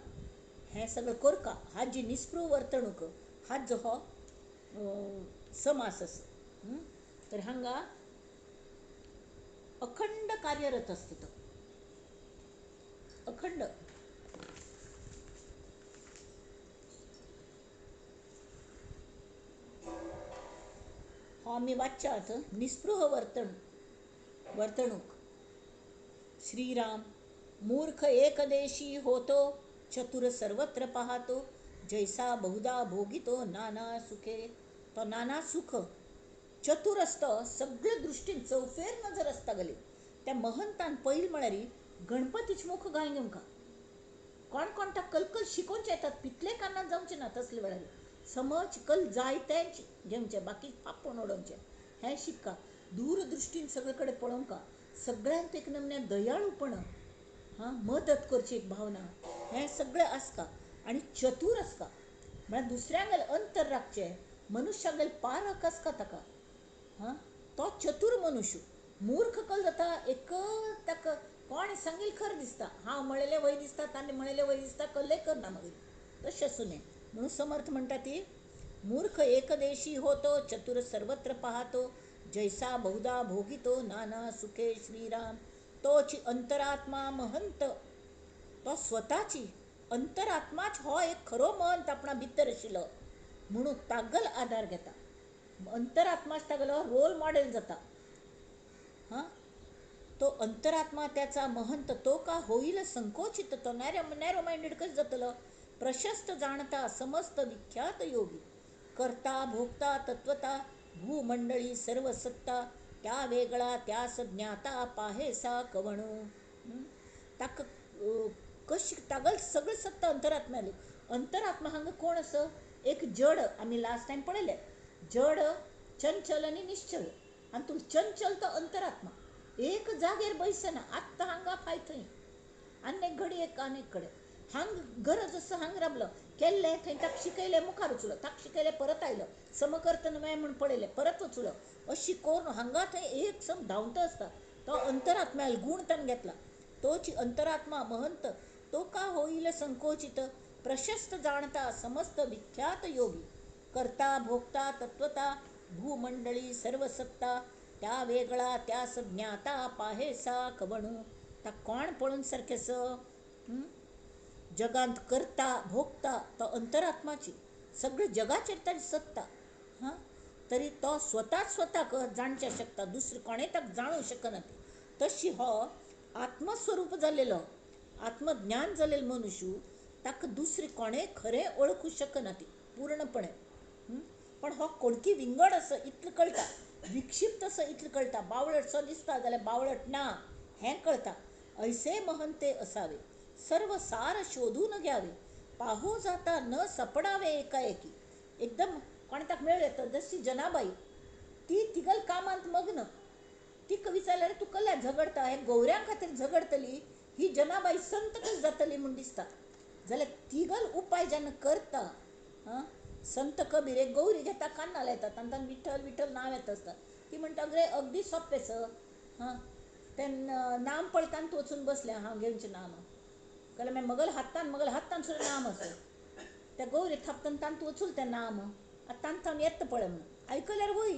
हें सगळें करता. हाजी निस्पृह वर्तणूक हाजो हो समास आसा. तर हांगा अखंड कार्यरत असता तो, अखंड. हो आमी वाचच्यात. निस्पृह वर्तणूक. श्रीराम मूर्ख एकदेशी होतो, चतुर सर्वत्र पाहतो, जैसा बहुधा भोगितो नाना सुखे. तो नाना सुख चतुर असतो, सगळे दृश्टीन चौफेर नजर असता गली. त्या महंतान पयलीं म्हळ्यार गणपतीच मुख गाय घेवंका. कोण कोण त्या कलकल शिकोवचे येतात, पितले कान्नात जावचे ना. तसले वेळार समज कल जाय तेंच घेवचे, बाकी पापून उडोवचे हें शिकता. दूरदृश्टीन सगळे कडेन पळोवंका, सगळ्यांत एक नमने दयाळूपण, मदत करची एक भावना, हें सगळें आसता. आनी चतूर आसता म्हळ्यार दुसऱ्यांगेल अंतर राखचें, मनुश्यांगेल पारख आसता ताका. तो चतूर मनुश्य. मूर्ख कल जाता एक ताका कोण सांगिल खरें दिसता, हांव म्हळेलें वय दिसता, ताणें म्हळेलें वय दिसता, कल्ले करना मागीर तशें आसूं नये. म्हणून समर्थ म्हणटा ती मूर्ख एकदेशी होतो, चतुर सर्वत्र पाहतो, जैसा बहुधा भोगितो नाना सुखे. श्रीराम तोची अंतरात्मा महंत. तो स्वताची अंतरात्माच हो एक खरो महंत आपणा भितर आशिल्लो म्हणून तागल आधार घेता. अंतरात्माच तागेलो रोल मॉडेल जाता. तो अंतरात्मा त्याचा महंत तो का होईल संकोचित. तो नॅरो माइंडेड कसं जातलो. प्रशस्त जाणता समस्त विख्यात योगी, करता भोगता तत्वता, भूमंडळी सर्व सत्ता, त्या वेगळा त्यास ज्ञाता पाहेसा कवणू. ताका कशी तागल सगळी सत्ता अंतरात्म्याली. अंतरात्मा हांगा कोण असं एक जड, आम्ही लास्ट टाइम पळयलें, जड चंचल आनी निश्चल. आनी तूं चंचल तो अंतरात्मा एक जागेर बैसना. आत्ता हांगा फाय थंय, आनी एक घडी एक आनी एक कडेन. हांग गरज आसा हांग राबलो, केल्लें थंय ताका शिकयलें मुखार वचलो, ताका शिकयलें परत आयलो, समकर्तन मेळ म्हूण पळयलें परत वचलो. अशी कोर हांगा थंय एक सम धांवतो आसता. तो अंतरात्म्याल गूण ताणें घेतला. तोची अंतरात्मा महंत तो का होईल संकोचित, प्रशस्त जाणता समस्त विख्यात योगी, करता भोगता तत्वता, भूमंडळी सर्व सत्ता, त्या वेगळा त्यास ज्ञाता पाहेसा कवणू. ता कोण पळून सारकें स जगांत करता भोगता तो अंतरात्माची, सगळे जगाचेर ताची सत्ता. तरी तो स्वताक जाणचे शकता, दुसरें कोणें ताका जाणू शकना. तशी हो आत्मस्वरूप जाल्लेलो, आत्मज्ञान जाल्लेलो मनुष्य ताका दुसरें कोणें खरें ओळखू शकना ती पूर्णपणे. पण हो कोणकी विंगड असो इतलें कळटा, विक्षिप्त असो इतलें कळटा, बावळट सो दिसता जाल्यार बावळट ना हें कळटा. ऐसे महंते असावे, सर्व सार शोधून घ्यावे, पाहू जाता न सपडावे एकाएकी. एकदम कोण ताका मेळ येता, जशी जनाबाई ती तिगल कामांत मग्न. तिका विचारल्यार तूं कसल्या झगडटा, हे गौऱ्यां खातीर झगडटली, ही जनाबाई संत कशी जातली म्हूण दिसता. जाल्यार तिगल उपाय जेन्ना करता, संत कबीर एक गौरी घेता, कान्ना लायतात आनी तांकां विठ्ठल विठ्ठल नांव येता आसता. ती म्हणटा रे अगदी सोंपें स, तें नाम पळयता आनी तूं वचून बसलें, हांव घेवचें नाम जाल्यार मागीर मगल हातान सुद्दां नाम असो त्या गौरी थापतना तांत वचूल तें नाम. तान येत पळय म्हणून ऐकल्यार वय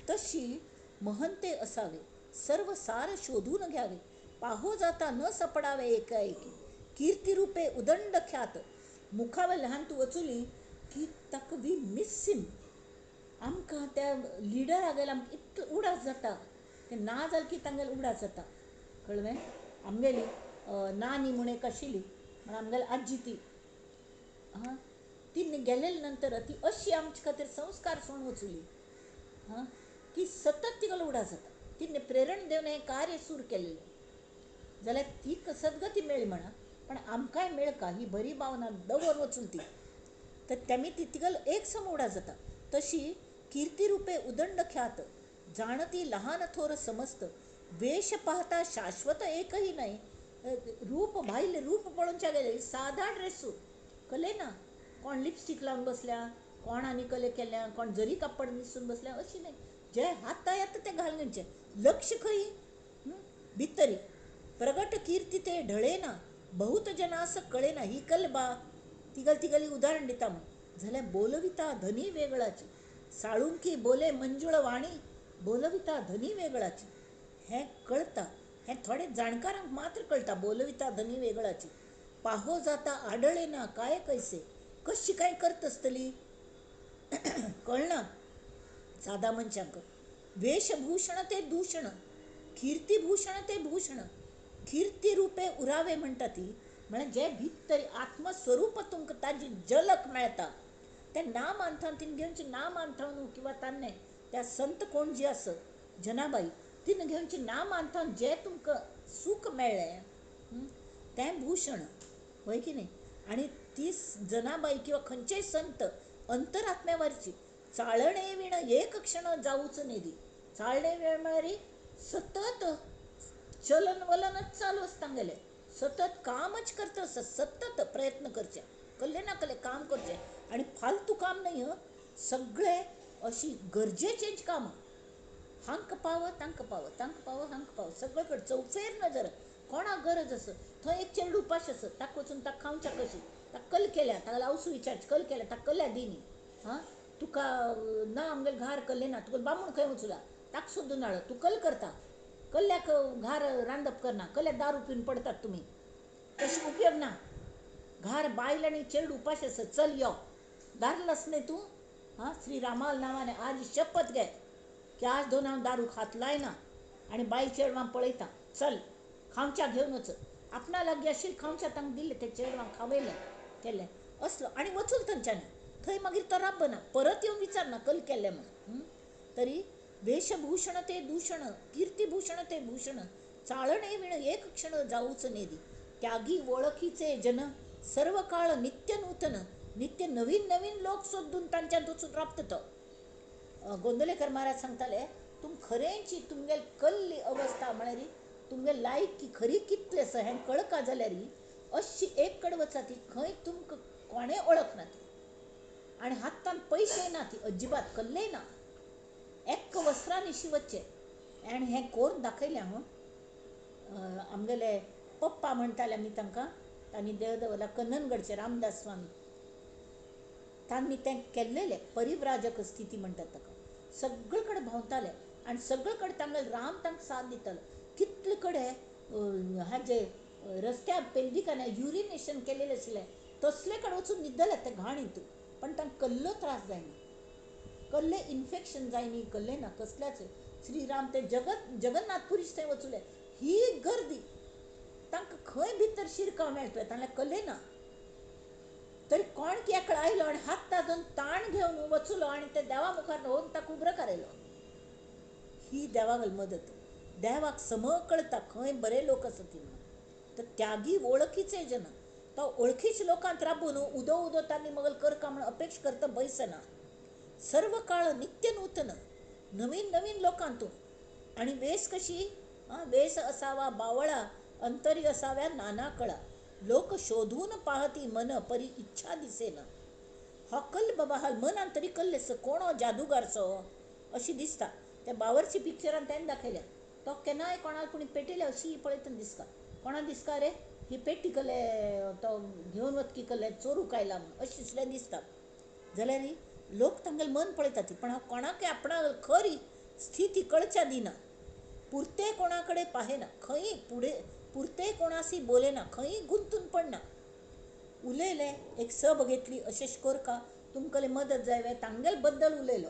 तशी महंते असावे, सर्व सार शोधून घ्यावे, पाहो जाता न सपडावे एकाएकी, कीर्तिरूपे उदंड ख्यात, मुखावे लहान तू वचुली की तक वी मिस हिम. आमकां त्या लिडर आगेल आमकां इतलो उडास जाता, ते ना जालें की तांगेल उडास जाता कळ्ळें. आमगेली नानी म्हणून एक आशिल्ली, आमगेली आजी ती हां, ती गेलेली नंतर ती अशी आमचे खातीर संस्कार सोडून वचुली हां, की सतत तिका उडास जाता. तिने प्रेरण देवन हें कार्य सुरू केलेलें जाल्यार ती सद्गती मेळ्ळी म्हणा, पण आमकांय मेळ का ही बरी भावना दवर वचून ती तर त्यामी ती तिगल एक सम उडास जाता. तशी कीर्तिरूपे उदंड ख्यात, जाणती लहान थोर समस्त, वेश पाहता शाश्वत एकही नाही. रूप भाईले रूप पळोवनच्या गेले साधा ड्रेसू कले ना, कोण लिपस्टीक लावन बसल्या, कोण आनी कले केल्या, कोण जरी कापड न्हिसून बसल्या, अशी नाही. जे हाता येता ते घालून घेवचे, लक्ष खंय भितरी प्रगट कीर्ती ते ढळेना, बहुत जनास कळेना. ही कलबा तिगली उदाहरण दिता मग जाल्यार बोलविता धनी वेगळाची, साळुंकी बोले मंजुळ वाणी, बोलविता धनी वेगळाची. हें कळटा, हें थोडे जाणकारांक मात्र कळटा, बोलविता धनी वेगळाची. पाहो जाता आढळेना काय कैसे, कशी काय करत असतली कळना साधा मनशांक. वेशभूषण ते दूषण, कीर्तिभूषण ते भूषण, कीर्ती रूपे उरावे म्हणटा ती म्हळ्यार जे भितर आत्मस्वरूप तुमकां ताजी झलक मेळटा. ते ना मानता तिने घेवची, ना मानता किंवा तान्ने त्या संत कोण जी आसत जनाबाई तिने घेवची ना मानता जे तुमकां सूख मेळ्ळें तें भूषण होय की न्ही. आणि ती जनाबाई किंवा खंयचेय संत अंतरात्म्या वरची चाळणे विण एक क्षण जाऊच नेदी. चाळणे वेळ म्हळ्यार सतत चलन वलनच चालू असता गेले, सतत कामच करत असत, सतत प्रयत्न करचे, कल्ले ना कल्ले काम करचे. आणि फालतू काम नाही सगळे अशी गरजेचेच काम. हांक पाव तांक पाव, तांक पाव हांक पाव, सगळे कडेन चौफेर नजर. कोणाक गरज आस थंय एक चेडूं उपाश आसत, ताका वचून ताका खावच्या कशी, ताका कल केल्या, ताका लावसू विचारचे कल केल्या, ताका कल्ल्या दिनी हां. तुका ना आमगे घार कल्ले ना, तुका बामूण खंय वचूला ताका सोदून हाड, तूं कल करता, कल्ल्याक घार रांदप करना, कल्ल्या दारू पिवन पडटात तुमी, तशी उपयोग ना. घार बायल आणि चेडूं उपाश आसत, चल यो दारलास न्ही तूं हां. श्रीरामाल नावाने आज शपथ घे की आज दोन हांव दारू खात लायना आणि बायल चेडवां पळयता, चल खावच्या घेवन वच. आपणा लागीं आशिल्लें खावच्या तांकां दिलें, ते चेडवां खावयलें केलें असलो आनी वचून थंयच्यान थंय मागीर तो राबना, परत येवन विचारना कल केलें म्हणून. तरी वेशभूषण ते दूषण, कीर्तिभूषण ते भूषण, चाळणे विण एक क्षण जाऊच नेदी. त्यागी ओळखीचे जन, सर्व काळ नित्य नूतन, नित्य नवीन नवीन लोक सोदून तांच्यात वचून राबता तो. गोंदवलेकर महाराज सांगताले तुम खरेंची तुमगे कल्ली अवस्था म्हळ्यार तुमगे लायकी खरी कितले आसा हें कळका जाल्यार अशी एक कडेन वचा ती खंय तुमकां कोणें ओळखना ती आनी हातान पयशे ना ती अजिबात कल्ले ना, एक्क वस्त्रांनी शिवचे. आनी हें कोरून दाखयलें हांव. आमगेले पप्पा म्हणटाले आमी तांकां, तांणी देव दवरला कन्ननगडचे रामदास स्वामी, तांणी तें केल्लेलें परिव्राजक स्थिती म्हणटात ताका. सगळे कडेन भोंवताले आनी सगळे कडेन तांगेलो राम तांकां साथ दितालो. कितले कडेन हाजे रस्त्यार पेंदिकाने युरिनेशन केलेलें आशिल्लें तसले कडेन वचून न्हिदले ते घाणींत, पण तांकां कसलो त्रास जायना, कसलें इन्फेक्शन जायनी, कसलें ना कसल्याच. श्रीराम ते जगन्नाथपुरीच थंय वचूले, ही गर्दी तांकां खंय भितर शिरकाव मेळटलें तांकां कळ्ळें ना. तरी कोण केकडो आयलो आनी हात ताजून ताण घेवन वचुलो आनी ते देवा मुखार व्हरून ताका उबरो काडयलो. ही देवागल मदत. देवाक सम कळटा खंय बरे लोक आसा ती म्हणून. तर त्यागी वळखीचे जन, तो वळखीच्या लोकांत राबून उदो उदो तांणी मगल करका म्हणून अपेक्षा करता बैसना. सर्व काळ नित्य नूतन, नवीन नवीन लोकांतून. आणि वेस कशी वेस असावा बावळा, अंतरी असाव्या नाना कळा, लोक शोधून पाहती मन परी इच्छा दिसेना. हा कल बाबा हा मनान तरी कल्लेस कोण जादूगारचो अशी दिसता. त्या बावरची पिक्चरान तें दाखयल्या, तो केन्नाय कोणाक कोणी पेटयल्या अशी पळयतना दिसता, कोणा दिसता रे ही पेटी कले तो घेवन वच की कले चोरूंक आयला म्हणून अशें दिसता. जाल्यार लोक तांगेल मन पळयता ती, पण हांव कोणाकय आपणा खरी स्थिती कळच्या दिना. पुरते कोणाकडे पाहेना, खंय पुढे पुरते कोणाशी बोलेना, खंय गुंतून पडना. उलयले एक सब घेतली अशेश कर का तुमकले मदत जाय तांगेल बद्दल उलयलो,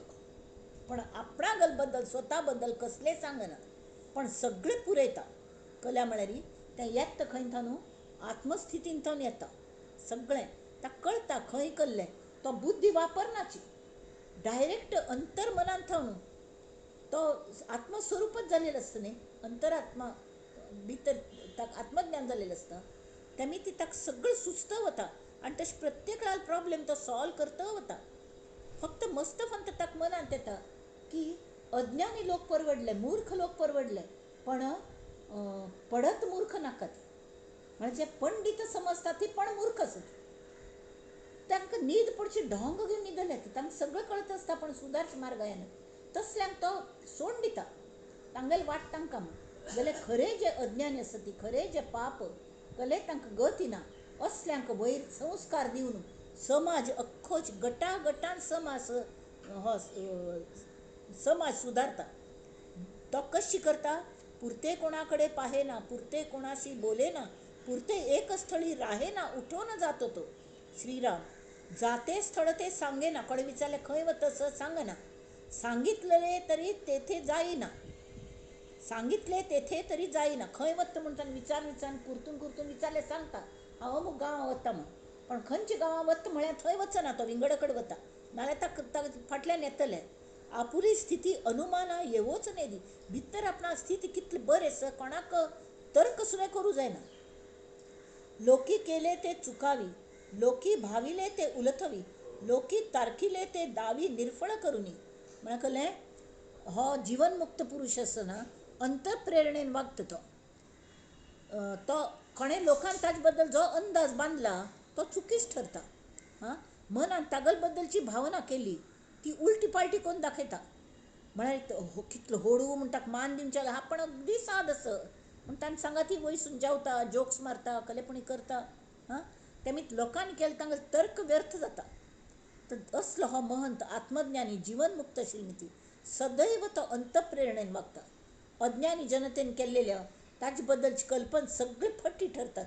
पण आपणागल बद्दल स्वता बद्दल कसले सांगना, पण सगळे पुरयता. कल्या म्हळ्यार तें येता खंय न्हू आत्मस्थितींतून येता. सगळें ताका कळटा खंय कल्लें, तो बुद्धी वापरनाची, डायरेक्ट अंतर्मनांत थावन तो आत्मस्वरूपच जालेलो आसता न्ही, अंतरात्मा भितर ताका आत्मज्ञान जालेलें आसता. तेमी ती ताका सगळें सुचता वता आनी तशें प्रत्येक वेळार प्रॉब्लेम तो सॉल्व करता वता. फक्त मस्त फक्त ताका मनांत येता की अज्ञानी लोक परवडले, मूर्ख लोक परवडले, पण पडत मूर्ख नाका ती. म्हणजे पंडित समजता ती पण मूर्ख आसता. तांकां न्हीद पडची ढोंग घेवन न्हिदले, तांकां सगळं कळत आसता पण सुदारच मार्ग येना, तसल्यांक तो सोड दिता तांगेले वाट तांकां. जाल्यार खरें जे अज्ञानी आसा ती, खरें जे पाप कले तांकां गती ना, असल्यांक वयर संस्कार दिवन समाज अख्खोच गटा गटान समाज हो समाज सुदारता. तो कशी करता? पुरते कोणाकडे पाहेना, पुरते कोणाशी बोलेना, पुरते एक स्थळी राहेना, उठून जातो तो. श्रीराम जाते स्थळ ते सांगेना, कोणे विचारले खंय वतस सांगना, सांगितलेले तरी तेथे जाईना, सांगितले तेथे तरी जाईना. खंय वत्त म्हणटा विचार विचार कुर्तून कुर्तून विचारले सांगता हांव अमूक गांवां वता म्हण, पण खंयच्या गांवां वता म्हळ्यार थंय वचना तो, विंगडकडेन वता, नाल्यार ताका फाटल्यान येतले. आपुली स्थिती अनुमाना येवोच न्ही दी, भितर आपणा स्थिती कितली बरी आसा कोणाक तर्क सुद्दां करूं जायना. लोकी केले ते चुकावी, लोकी भाविले ते उलथवी, लोकी तारखिले ते दावी निर्फळ करुनी. म्हळ्यार कळ्ळें, हो जीवनमुक्त पुरुष आसा ना, अंतप्रेरणेन वागता तो. तो कोणे लोकांनी ताजे बद्दल जो अंदाज बांदला तो चुकीच ठरता. मनान तागल बद्दलची भावना केली ती उलटी पालटी करून दाखयता. म्हळ्यार कितलो होडू म्हण ताका मान दिवचे आपण अगदी साद आस म्हण तांणी सांगा ती वयसून जेवता, जोक्स मारता, कलेपणी करता. तेमी लोकांनी केलें तांकां तर्क व्यर्थ जाता. तर असलो हो महंत आत्मज्ञानी जीवनमुक्त आशिल्ली ती सदैव तो अंतप्रेरणेन वागता. अज्ञानी जनतेन केल्लेल्या ताजे बद्दलची कल्पना सगळी फट्टी ठरतात.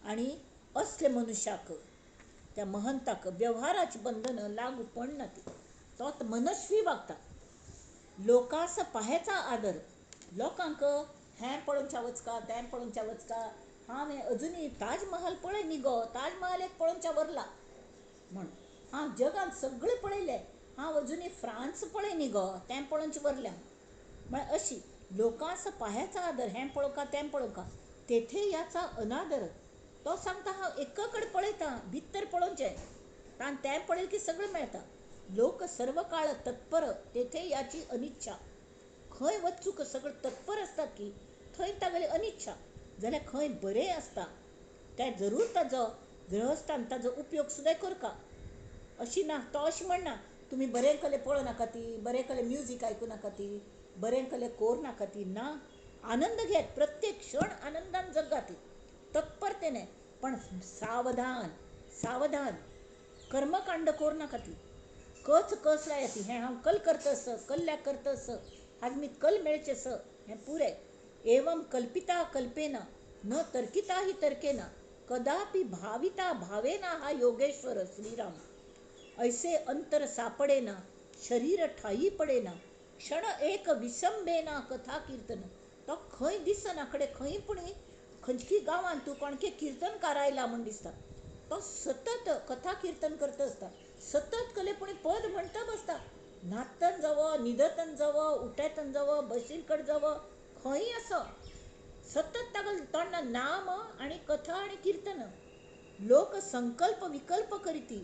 आणि असले मनुष्याक त्या महंताक व्यवहाराची बंधनं लागू पडना ती. तो मनस्वी वागता. लोकांस पाहेचा आदर, लोकांक हें पळोवच्या वचका तें पळोवच्या वचका, हांवें अजुनी ताजमहल पळय न्ही गो, ताजमहल एक पळोवच्या व्हरला म्हण, हांव जगान सगळें पळयलें, हांव अजुनी फ्रांस पळय न्ही गो, तें पळोवचें व्हरल्या. म्हळ्यार अशी लोकांस पाहेचा आदर, हें पळोवका तें पळोवका, तेथे याचा अनादर. तो सांगता हांव एका कडेन पळयता, भितर पळोवचें, ताण तें पळयलें की सगळें मेळटा. लोक सर्व काळ तत्पर, तेथे याची अनिच्छा. खंय वचूक सगळे तत्पर आसतात की थंय तागेली अनिच्छा. जाल्यार खंय बरें आसता तें जरूर ताजो गृहस्थान ताजो उपयोग सुद्दां करता. अशी ना, तो अशें म्हणना तुमी बरें कले पळोवं नाका ती, बरें कले म्युजीक आयकूं नाका ती, बरें कले कोर नाका ती. ना, आनंद घेत, प्रत्येक क्षण आनंदान जगा ती तत्परतेने, पण सावधान सावधान, कर्मकांड कोर नाका ती. कस येती हें हांव कल करतस, कल्ल्या करतस, हाजमीत कल मेळचेस हें पुरे. एवं कल्पिता कल्पेना न तर्किता ही तर्केना, कदापि भाविता भावेना हा योगेश्वर श्रीराम. ऐसे अंतर सापडेना, शरीर ठाई पडेना, क्षण एक विसंबेना कथा कीर्तन. तो खंय दिसना कडे खंय पुणी खंयची गांवांत तूं कोणके कीर्तनकार आयला म्हण दिसता. तो सतत कथा कीर्तन करता आसता, सतत कलेपुणी पद म्हणटा बसता, न्हातन जावो, न्हिदतन जावो, उठयतन जावो, बशीर कडेन जावो, खंय असो सतत ताका तोंडान नाम आणि कथा आणि कीर्तन. लोक संकल्प विकल्प करीती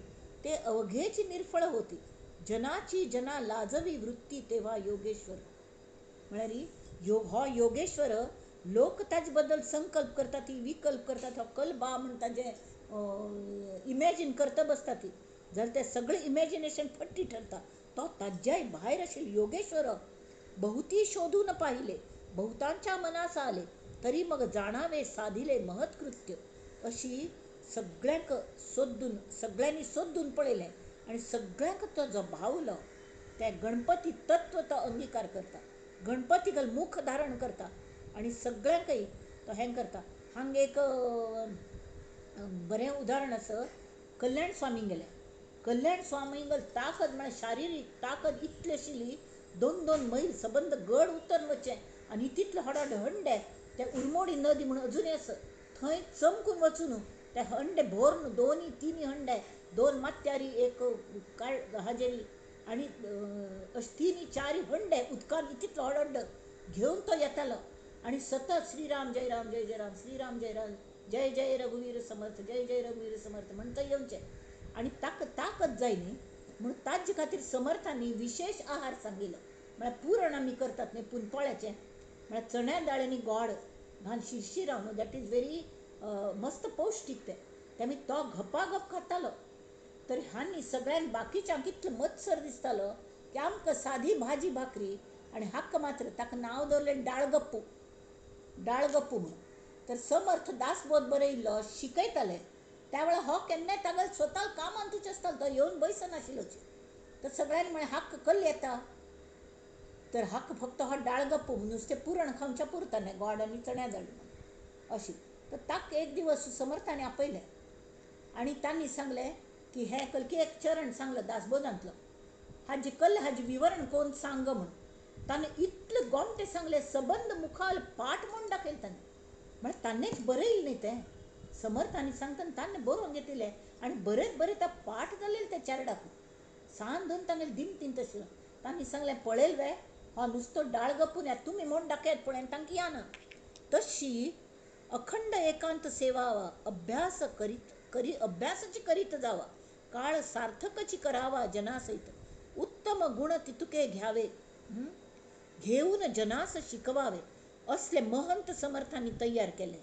ते अवघेची निर्फळ होती, जनाची जना लाजवी वृत्ती तेव्हा योगेश्वर. म्हळ्यार हो योगेश्वर लोक ताजे बद्दल संकल्प करता ती विकल्प करतात, हो कल्बा म्हणटा जे इमॅजिन करता बसता ती, जाल्यार ते सगळे इमॅजिनेशन फट्टी ठरता. तो ताज्याय भायर आशिल्लो योगेश्वर बहुती शोधून पाहिले, बहुतांच्या मनास आले, तरी मग जाणावे साधिले महत्कृत्य. अशी सगळ्यांक सोदून सगळ्यांनी सोदून पळयलें आणि सगळ्यांक तो जो भावलो त्या गणपती तत्व तो अंगीकार करता, गणपतीगल मुख धारण करता आणि सगळ्यांकय तो हें करता. हांग एक बरें उदाहरण आसा, कल्याण स्वामी गेलें. कल्याण स्वामींगल ताकद म्हळ्यार शारिरीक ताकद इतली आशिल्ली, 2-2 मैल सबंद गड उतरून वचचें आनी तितले हडड हंडे ते उर्मोडी नदी म्हणून अजुनूय आसा थंय चमकून वचून ते हंडे भोरून 2-3 हंडे 2 मात्यारी एक हाजेरी आनी अशे 3-4 हंडे उदकान तितलो हडड घेवन तो येतालो आनी सतत श्रीराम जय राम जय जय राम श्रीराम जय राम जय जय रघुवीर समर्थ जय जय रघुवीर समर्थ म्हणटा येवचें. आनी ताका ताकद जाय न्ही म्हणून ताजे खातीर समर्थांनी विशेष आहार सांगिल्लो. म्हळ्यार पुरण आमी करतात न्ही पुनपोळ्याचें, म्हळ्यार चण्या दाळींनी गोड घालून शिरशिरा न्हू, दॅट इज व्हेरी मस्त पौश्टीक ते आमी तो गपागप खातालो. तर हांनी सगळ्यान बाकीच्यांक इतलो मत्सर दिसतालो की आमकां सादी भाजी भाकरी आनी हाक्क मात्र ताका नांव दवरलें डाळगप्पू, डाळगप्पू म्हणून. तर समर्थ दासबोध बरयल्लो शिकयताले त्या वेळार हो केन्नाय तागेल स्वता कामान तुचे आसतालो, तो येवन बसनाशिल्लोच. तर सगळ्यांनी म्हळें हाक्क कल्ल येता, तर हाक्क फक्त हो डाळगप्पू नुस्तें पुरण खावच्या पुरता न्ही, गोड आनी चण्या दाळ म्हणून अशी. तर ताका एक दिवस समर्थांनी आपयलें आनी तांणी सांगलें की हें कल की एक चरण सांगलो दासबोधांतलो, हाजी कल्ल हाजी विवरण कोण सांग म्हणून. ताणें इतले गोमटे सांगले, सबंद मुखाल पाठ म्हणून दाखयलें ताणें. म्हळ्यार ताणेंच बरयलें न्ही तें, समर्थांनी सांगतना ताणें बरोवन घेतिल्लें आनी बरेंच बरें त्या पाठ जालेलें त्या चेरडाक. सांज धरून तांगेलें दिमतीन तशें. तांणी सांगलें पळयल वे हो नुसतो डाळगप्पून या तुमी म्हूण दाखयत पळय तांकां याना. तशी अखंड एकांत सेवावा, अभ्यास अभ्यासाची करीत जावा, काळ सार्थकची करावा जनासहित, उत्तम गुण तितुके घ्यावे, घेऊन जनास शिकवावे, असले महंत समर्थांनी तयार केले.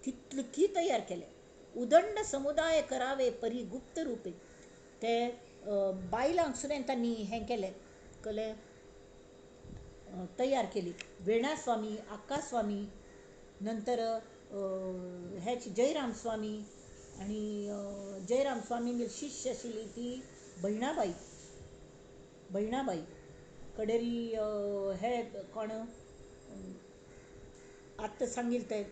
तितकी तयार केले. उदंड समुदाय करावे परी गुप्त रूपे. ते बायलांक सुद्दां तांणी हें केलें, कले तयार केली. वेणा स्वामी, आक्का स्वामी, नंतर हेची जयराम स्वामी आनी जयराम स्वामी शिश्य आशिल्ली ती भयणाबाई, भयणाबाई कडेरी हे कोण आत्तां सांगिल्लें ते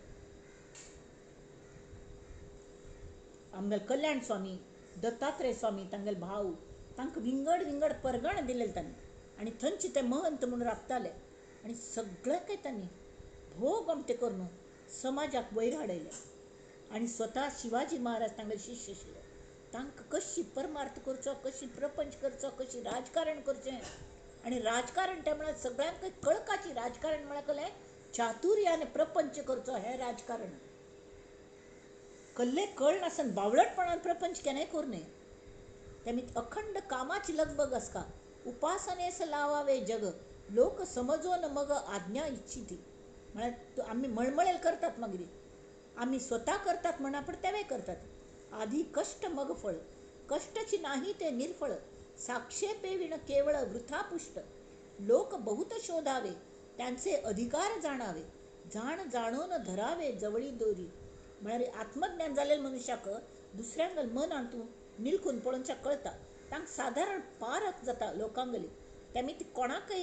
आमगेल कल्याण स्वामी, दत्तात्रेय स्वामी तांगेल भाव, तांकां विंगड विंगड परगण दिलेले तांणी आनी थंयचे ते महंत म्हणून राबताले. आनी सगळ्यांकय तांणी भोव गोमटे करून समाजाक वयर हाडयले. आनी स्वता शिवाजी महाराज तांगेले शिश्य आशिल्ले. तांकां कशी परमार्थ करचो, कशी प्रपंच करचो, कशी राजकारण करचें. आनी राजकारण ते म्हळ्यार सगळ्यांक कळकाची राजकारण म्हळ्यार कळ्ळें चातुर्यान प्रपंच करचो हें राजकारण. कल्ले कळ नासन बावळटपणान प्रपंच केन्नाय करूं नये. तेमी अखंड कामाची लगबग आसका, उपासनेस लावावे जग, लोक समजो न मग आज्ञा इच्छिती. म्हळ्यार आमी मळमळेल करतात मागीर, आमी स्वता करतात म्हणा पण तेवे करतात. आधी कष्ट मग फळ, कष्टाची नाही ते निर्फळ, साक्षेपे विण केवळ वृथा पुष्ट, लोक बहुत शोधावे त्यांचे अधिकार जाणावे, जाण जाणून धरावे जवळी दोरी. म्हळ्यार आत्मज्ञान जालेले मनशाक दुसऱ्यांक मन आणतू निलखून पळोवनशा कळटा. तांकां सादारण पारख जाता लोकांगली. तेमी ती कोणाकय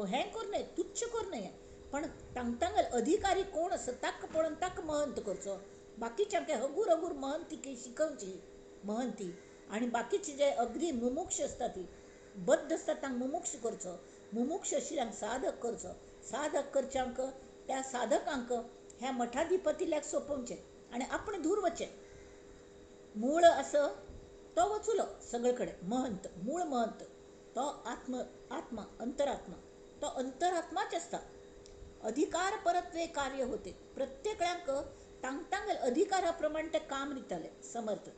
हें करूं नये, तुच्छ करूं नये, पण तांगेल अधिकारी कोण आसा ताका पळोवन ताका महंत करचो. बाकीच्यांक हगूर हगूर महंती शिकोवची महंती, आनी बाकीचे जे अगदी मुमुक्ष आसता ती बद्ध आसता तांकां मुमुक्ष करचो, मुमुक्ष आशिल्ल्यांक साधक करचो, साधक करच्यांक त्या साधकांक ह्या मठाधिपतील्याक सोंपोवचें आनी आपणें दूर वचें. मूळ असो तो वचूलो सगळे कडेन. महंत मूळ महंत तो आत्मा अंतरात्मा, तो अंतरात्माच आसता. अधिकार परत्वे कार्य होते. प्रत्येकल्यांक तांगेल अधिकारा प्रमाण ते काम दिताले समर्थ.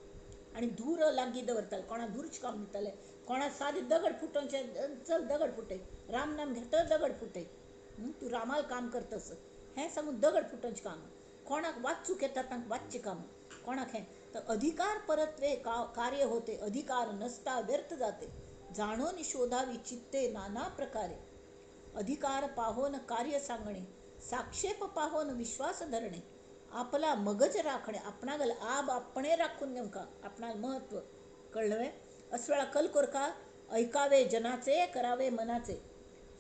आनी धूर लागीं दवरताले, कोणा धूरचें काम दिताले, कोणा सादें दगड फुटोवचें, चल दगड फुटय, राम नाम घेता दगड फुटय, तूं रामाल काम करतस हें सांगून दगड फुटोवचें काम, कोणाक वाचूंक येता तांकां वाचचें काम, कोणाक हें. तर अधिकार परत्वे कार्य होते, अधिकार नसता व्यर्थ जाते, जाणून शोधावी चित्ते नाना प्रकारे, अधिकार पाहोन कार्य सांगणे, साक्षेप पाहोन विश्वास धरणे, आपला मगज राखणे, आपणागल आब आपणे राखून नेमका आपणाल महत्व कळलं. अस्वेळा कल कोरका ऐकावे जनाचे करावे मनाचे.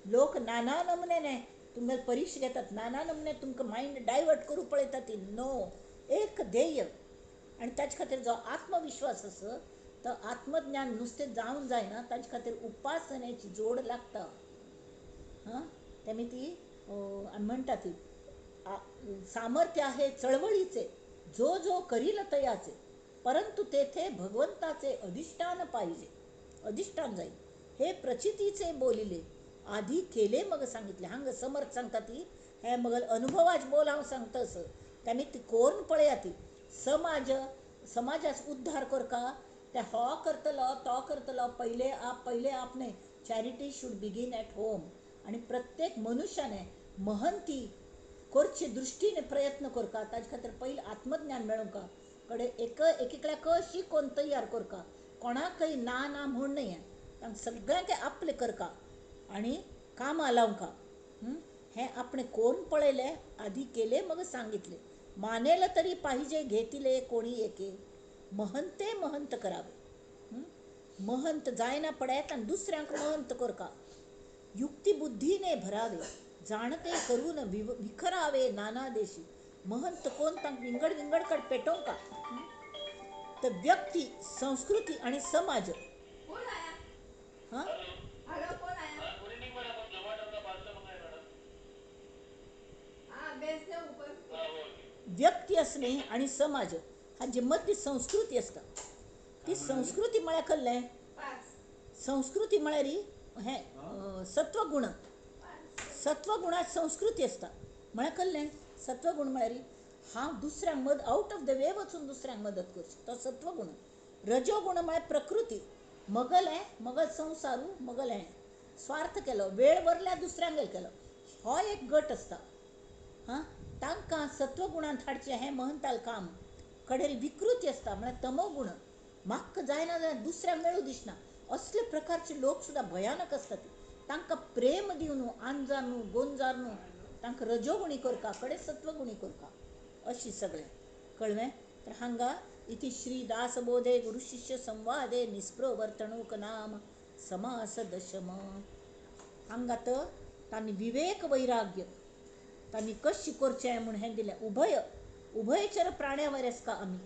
लोक नाना नमुन्याने तुमकां परीक्षा घेतात, नाना नमुने तुमकां मायंड डायवर्ट करूं पळयतात. ती नो, एक ध्येय. आणि ताचे खातीर जो आत्मविश्वास आसा तो आत्मज्ञान नुसतें जावन जायना, ताचे खातीर उपासनेची जोड लागता. हां, त्यामुळे ती आमी म्हणटा ती सामर्थ्य आहे चळवळीचे, जो जो करील तयाचे, परंतु तेथे भगवंताचे अधिष्ठान पाहिजे, अधिष्ठान जाईल. हे प्रचितीचे बोलिले, आधी केले मग सांगितले. हांग समर्थ सांगता ती हे मग अनुभवाच बोल हांव सांगतस. त्यामुळे ती कोण पळया ती समाजाचा उद्धार करका ते हो करतलो तो करतलो. पहिले आपणे चॅरिटी शूड बिगीन ॲट होम. आणि प्रत्येक मनशाने महंती करचे दृष्टीने प्रयत्न करका. ताजे खातीर पयलीं आत्मज्ञान मेळोवंका कडे एकेकल्या कशी कोण तयार करका, कोणाकय ना ना म्हण न्हय, तांकां सगळ्यांक आपले करका आणि कामां लावंका. हे आपणे कोण पळयले, आधी केले मग सांगितले. मानेल तरी पाहिजे घेतिले कोणी एके, महंते महंत करावे. महंत जायना पडत आणि दुसऱ्यांक महंत करका. युक्ती बुद्धीने भरावे, जाणते करून विखरावे नाना देशी. महंत कोण तांक विंगड विंगडकड पेटोवंका. तर व्यक्ती संस्कृती आणि समाज हां व्यक्ती असणे आणि समाज हा जे मधली संस्कृती असता, ती संस्कृती म्हळ्यार कसलें, संस्कृती म्हळ्यार हे सत्वगुण. सत्वगुणात संस्कृती असता म्हळ्यार कसलें, सत्वगुण म्हळ्यार हांव दुसऱ्यांक आउट ऑफ द वे वचून दुसऱ्यांक मदत करचें, तो सत्वगुण. रजोगुण म्हळ्यार प्रकृती, मगल संवसारू, मगल हें स्वार्थ केलो, वेळ भरल्यार दुसऱ्यांक केलो, हो एक गट असता. हां, तांकां सत्वगुणांत हाडचें हें महंताल काम. कडेन विकृती असता म्हळ्यार तमोगुण, म्हाका जायना जाल्यार दुसऱ्यांक मेळूं दिसना. असले प्रकारचे लोक सुद्दां भयानक असतात. तांकां प्रेम दिवन आंजार न्हू गोंजार न्हू, तांकां रजोगुणी करता, कडेन सत्वगुणी करता, अशी सगळें कळ्ळें. तर हांगा इति श्री दासबोधे गुरु शिष्य संवादे निस्पृह वर्तणूक नाम समास दशम. हांगा तर तांणी विवेक वैराग्य तांणी कशी करचें म्हूण हें दिलें. उभयचर प्राण्या वरेस का आमी,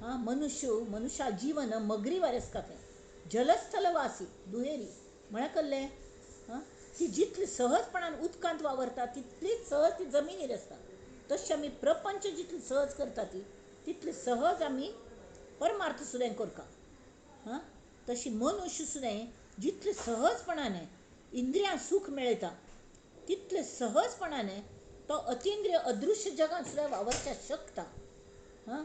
हां, मनुष्या जीवन मगरी वरेस का तें जलस्थलवासी दुहेरी म्हळ्यार कसलें. हां, ती जितली सहजपणान उदकांत वावरता तितलीच सहज ती जमिनीर आसता. तशी आमी प्रपंच जितली सहज करता तितली सहज आमी परमार्थ सुद्दां करता. हां, तशी मनुष्य सुद्दां जितले सहजपणाने इंद्रियां सुख मेळयता तितले सहजपणाने तो अतिंद्रिय अदृश्य जगात सुद्दां वावरच्या शकता. हां,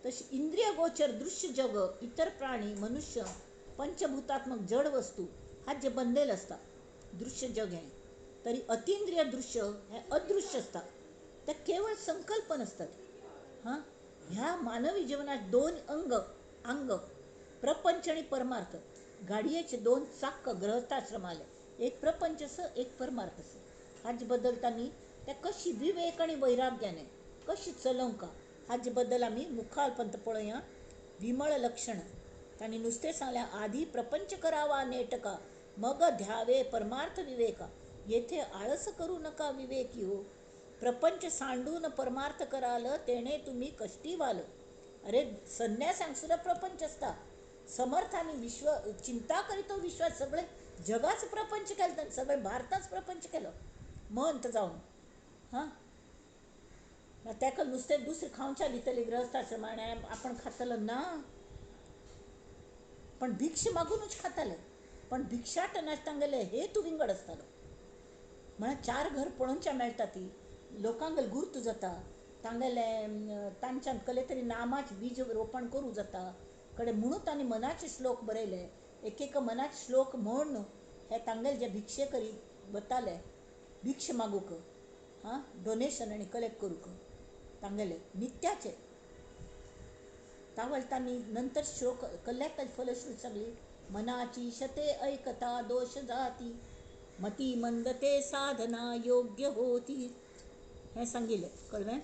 तशी इंद्रिय गोचर दृश्य जग, इतर प्राणी, मनुष्य, पंचभूतात्मक जड वस्तू हात जे बंधलेले असता दृश्य जग हें. तरी अतिंद्रिय दृश्य हे अदृश्य असता, ते केवळ संकल्पन असतात. हां, ह्या मानवी जीवनात दोन अंग प्रपंच आणि परमार्थ. गाडयेचे दोन चाक गृहस्थाश्रमाले, एक प्रपंच एक परमार्थ. हाजे बद्दल तांणी ते कशी विवेक आणि वैराग्याने कशी चलोवंका हाजे बद्दल आमी मुखालपंत पळोवया. विमळ लक्षण तांणी नुसतें सांगल्या, आधी प्रपंच करावा नेटका, मग ध्यावे परमार्थ विवेका. येथे आळस करू नका विवेकी हो, प्रपंच सांडून परमार्थ कराल तेणे तुम्ही कष्टी व्हाल. अरे संन्यासांक सुद्दां प्रपंच असता. समर्थांनी चिंता करीतो विश्वास सगळे जगाच प्रपंच केलं, सगळे भारताच प्रपंच केलं महंत जावन. हां, ताका नुसतें दुसरें खावच्या दितली ग्रहस्थाश्रमाने आपण खातलो ना, पण भिक्ष मागूनच खाताले. पण भिक्षाटनाच तांगेले हेतू विंगड आसतालो. म्हळ्यार 4 घर पळोवच्या मेळटा ती लोकांगेले गुर्त जाता, तांच्यान कसले तरी नामाचे बीज रोपण करूं जाता. कडेन म्हणून तांणी मनाचे श्लोक बरयले. एक मनाचे श्लोक म्हण हे तांगेले जे भिक्षे करी वताले भिक्ष मागूक, हां, डोनेशन आनी कलेक्ट करूक तांगेले नित्याचे. तावळ तांणी नंतर श्लोक कल्ल्याक ताची फलश्रुती सांगली. मनाची शते ऐकता दोष जाती, मती मंदते साधना योग्य होती, हे सांगिल्लें. कळ्ळें.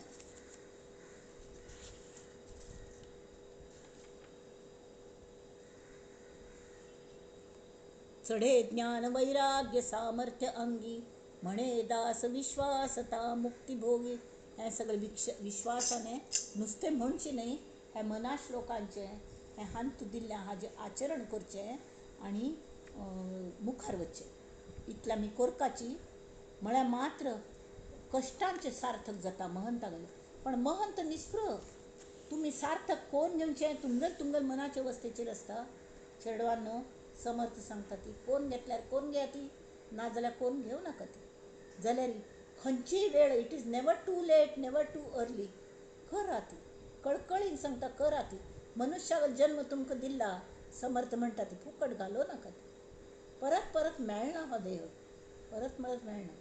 चढे ज्ञान वैराग्य सामर्थ्य अंगी, म्हणे दास विश्वासता मुक्तिभोगी. हे सगळे विश्वासाने नुसते म्हणचे नाही, हे मना श्लोकांचे हे हांत दिल्ल्या हाजे आचरण करचे आणि मुखार वचचे. इतल्या मी कोरकाची म्हळ्यार मात्र कष्टांचे सार्थक जाता महंता गेले. पण महंत निस्पृह तुम्ही सार्थक कोण घेवचे तुमगल मनाच्या वस्तेचेर असता. चेडवांनो समर्थ सांगता ती कोण घेतल्यार कोण घ्या ती, ना जाल्यार कोण घेऊ नाका ती. जाल्यार खंयचीय वेळ it is never too late never too early. करा ती कळकळीन सांगता, करा ती. मनुष्याक जन्म तुमकां दिला समर्थ म्हणटा ती फुकट घालो नाका ती. परत परत मेळना हो देह, परत परत मेळना.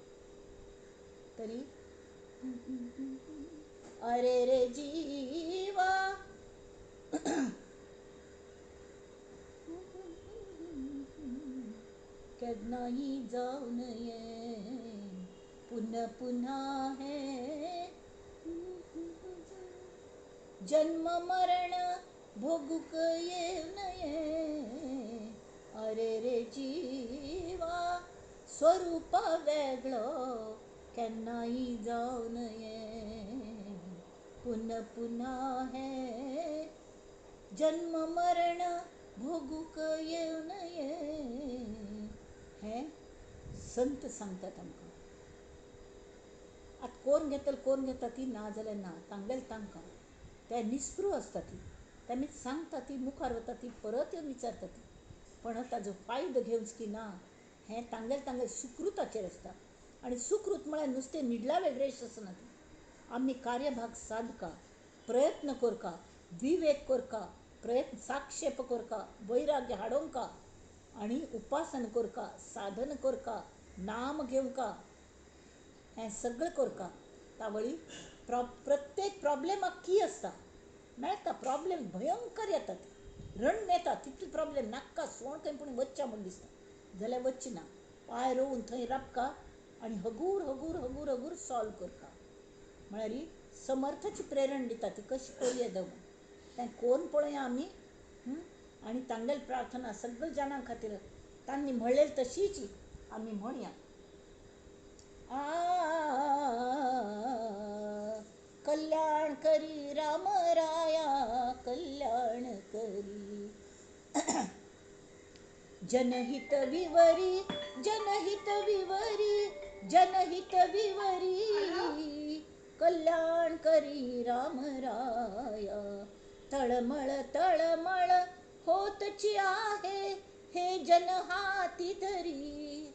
तरी अरे रे जीवा केन्नाही जाऊ नये पुन्हा पुन्हा हे जन्म मरण भोगूक येऊ नये. अरे रे जीवा स्वरूप वेगळो केन्नाही जाऊ नये पुन्हा पुन्हा हे जन्म मरण भोगूक येऊ नये. हे संत सांगतात आमकां. आतां कोण घेता ती ना जाल्यार ना, तांगेल तांकां. ते निस्पृह आसता ती, तेमी सांगता ती मुखार वता ती परत येवन विचारता ती. पण ताजो फायदो घेवच की ना हें तांगेल सुकृताचेर आसता. आनी सुकृत म्हळ्यार नुस्तें निडला वेगळेश आसना ती. आमी कार्यभाग साधका, प्रयत्न करका, विवेक करका, प्रयत्न साक्षेप करका, वैराग्य हाडोवंका आनी उपासन करका, साधन करका, नाम घेवका, हें सगळें करका. तावळी प्रत्येक प्रॉब्लेमाक की आसता. मेळटा प्रॉब्लेम भयंकर येता ती रण येता तितले प्रॉब्लेम नाका सोण खंय पूण वच्चा म्हूण दिसता जाल्यार वच्ची ना. पांय रोवून थंय राबका आनी हगूर हगूर हगूर हगूर सॉल्व करका. म्हळ्यार ही समर्थाची प्रेरण दिता ती कशी करूं येद तें कोण पळोवया आमी. आनी तांगेल प्रार्थना सगळ्या जाणां खातीर तांणी म्हणलेली तशीच आमी म्हणया. कल्याण करी राम राया कल्याण करी. जनहित विवरी जनहित विवरी जनहित विवरी कल्याण करी राम राया. तळमळ तळमळ होतची आहे हे जन हाती धरी.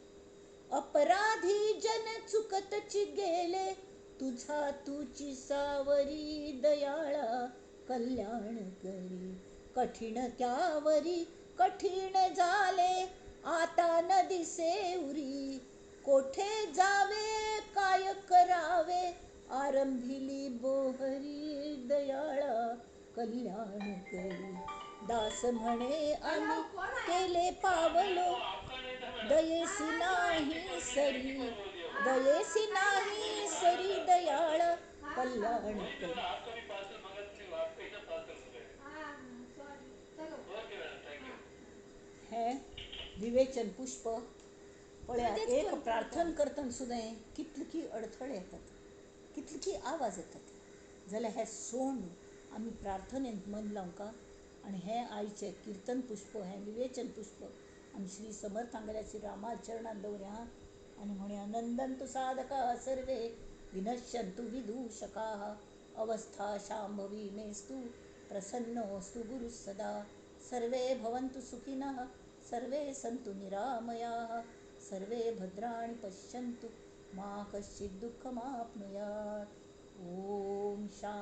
अपराधी जन चुकतची गेले तुझा तुची सावरी दयाळा कल्याण करी. कठीण त्यावरी कठीण झाले आता न दिसे उरी. कोठे जावे काय करावे आरंभिली बोहरी दयाळा कल्याण करी. दास म्हणे आम्ही केले पावलो दयेसी नाही सरी दयेसी नाही सरी दयाळ कल्याण करी. हे विवेचन पुष्प पळया. एक प्रार्थना करतना सुद्दां कितले की अडथळे येतात, कितले की आवाज येतात. जाल्यार हे सोंड आमी प्रार्थनेंत मन लावंका आनी हें आयचें किर्तन पुष्प हें विवेचन पुष्प आमी श्री समर्थांगेल्या श्री रामा चरणांत दवरया आनी म्हणया. नंदन्तु साधका सर्वे विनश्यन्तु विदूषकाः अवस्था शाम्भवी मेस्तु प्रसन्नोऽस्तु गुरुः सदा. सर्वे भवन्तु सुखिनः सर्वे सन्तु निरामयाः सर्वे भद्राणि पश्यन्तु मा कश्चित् दुःखमाप्नुयात्. ॐ शान्ति.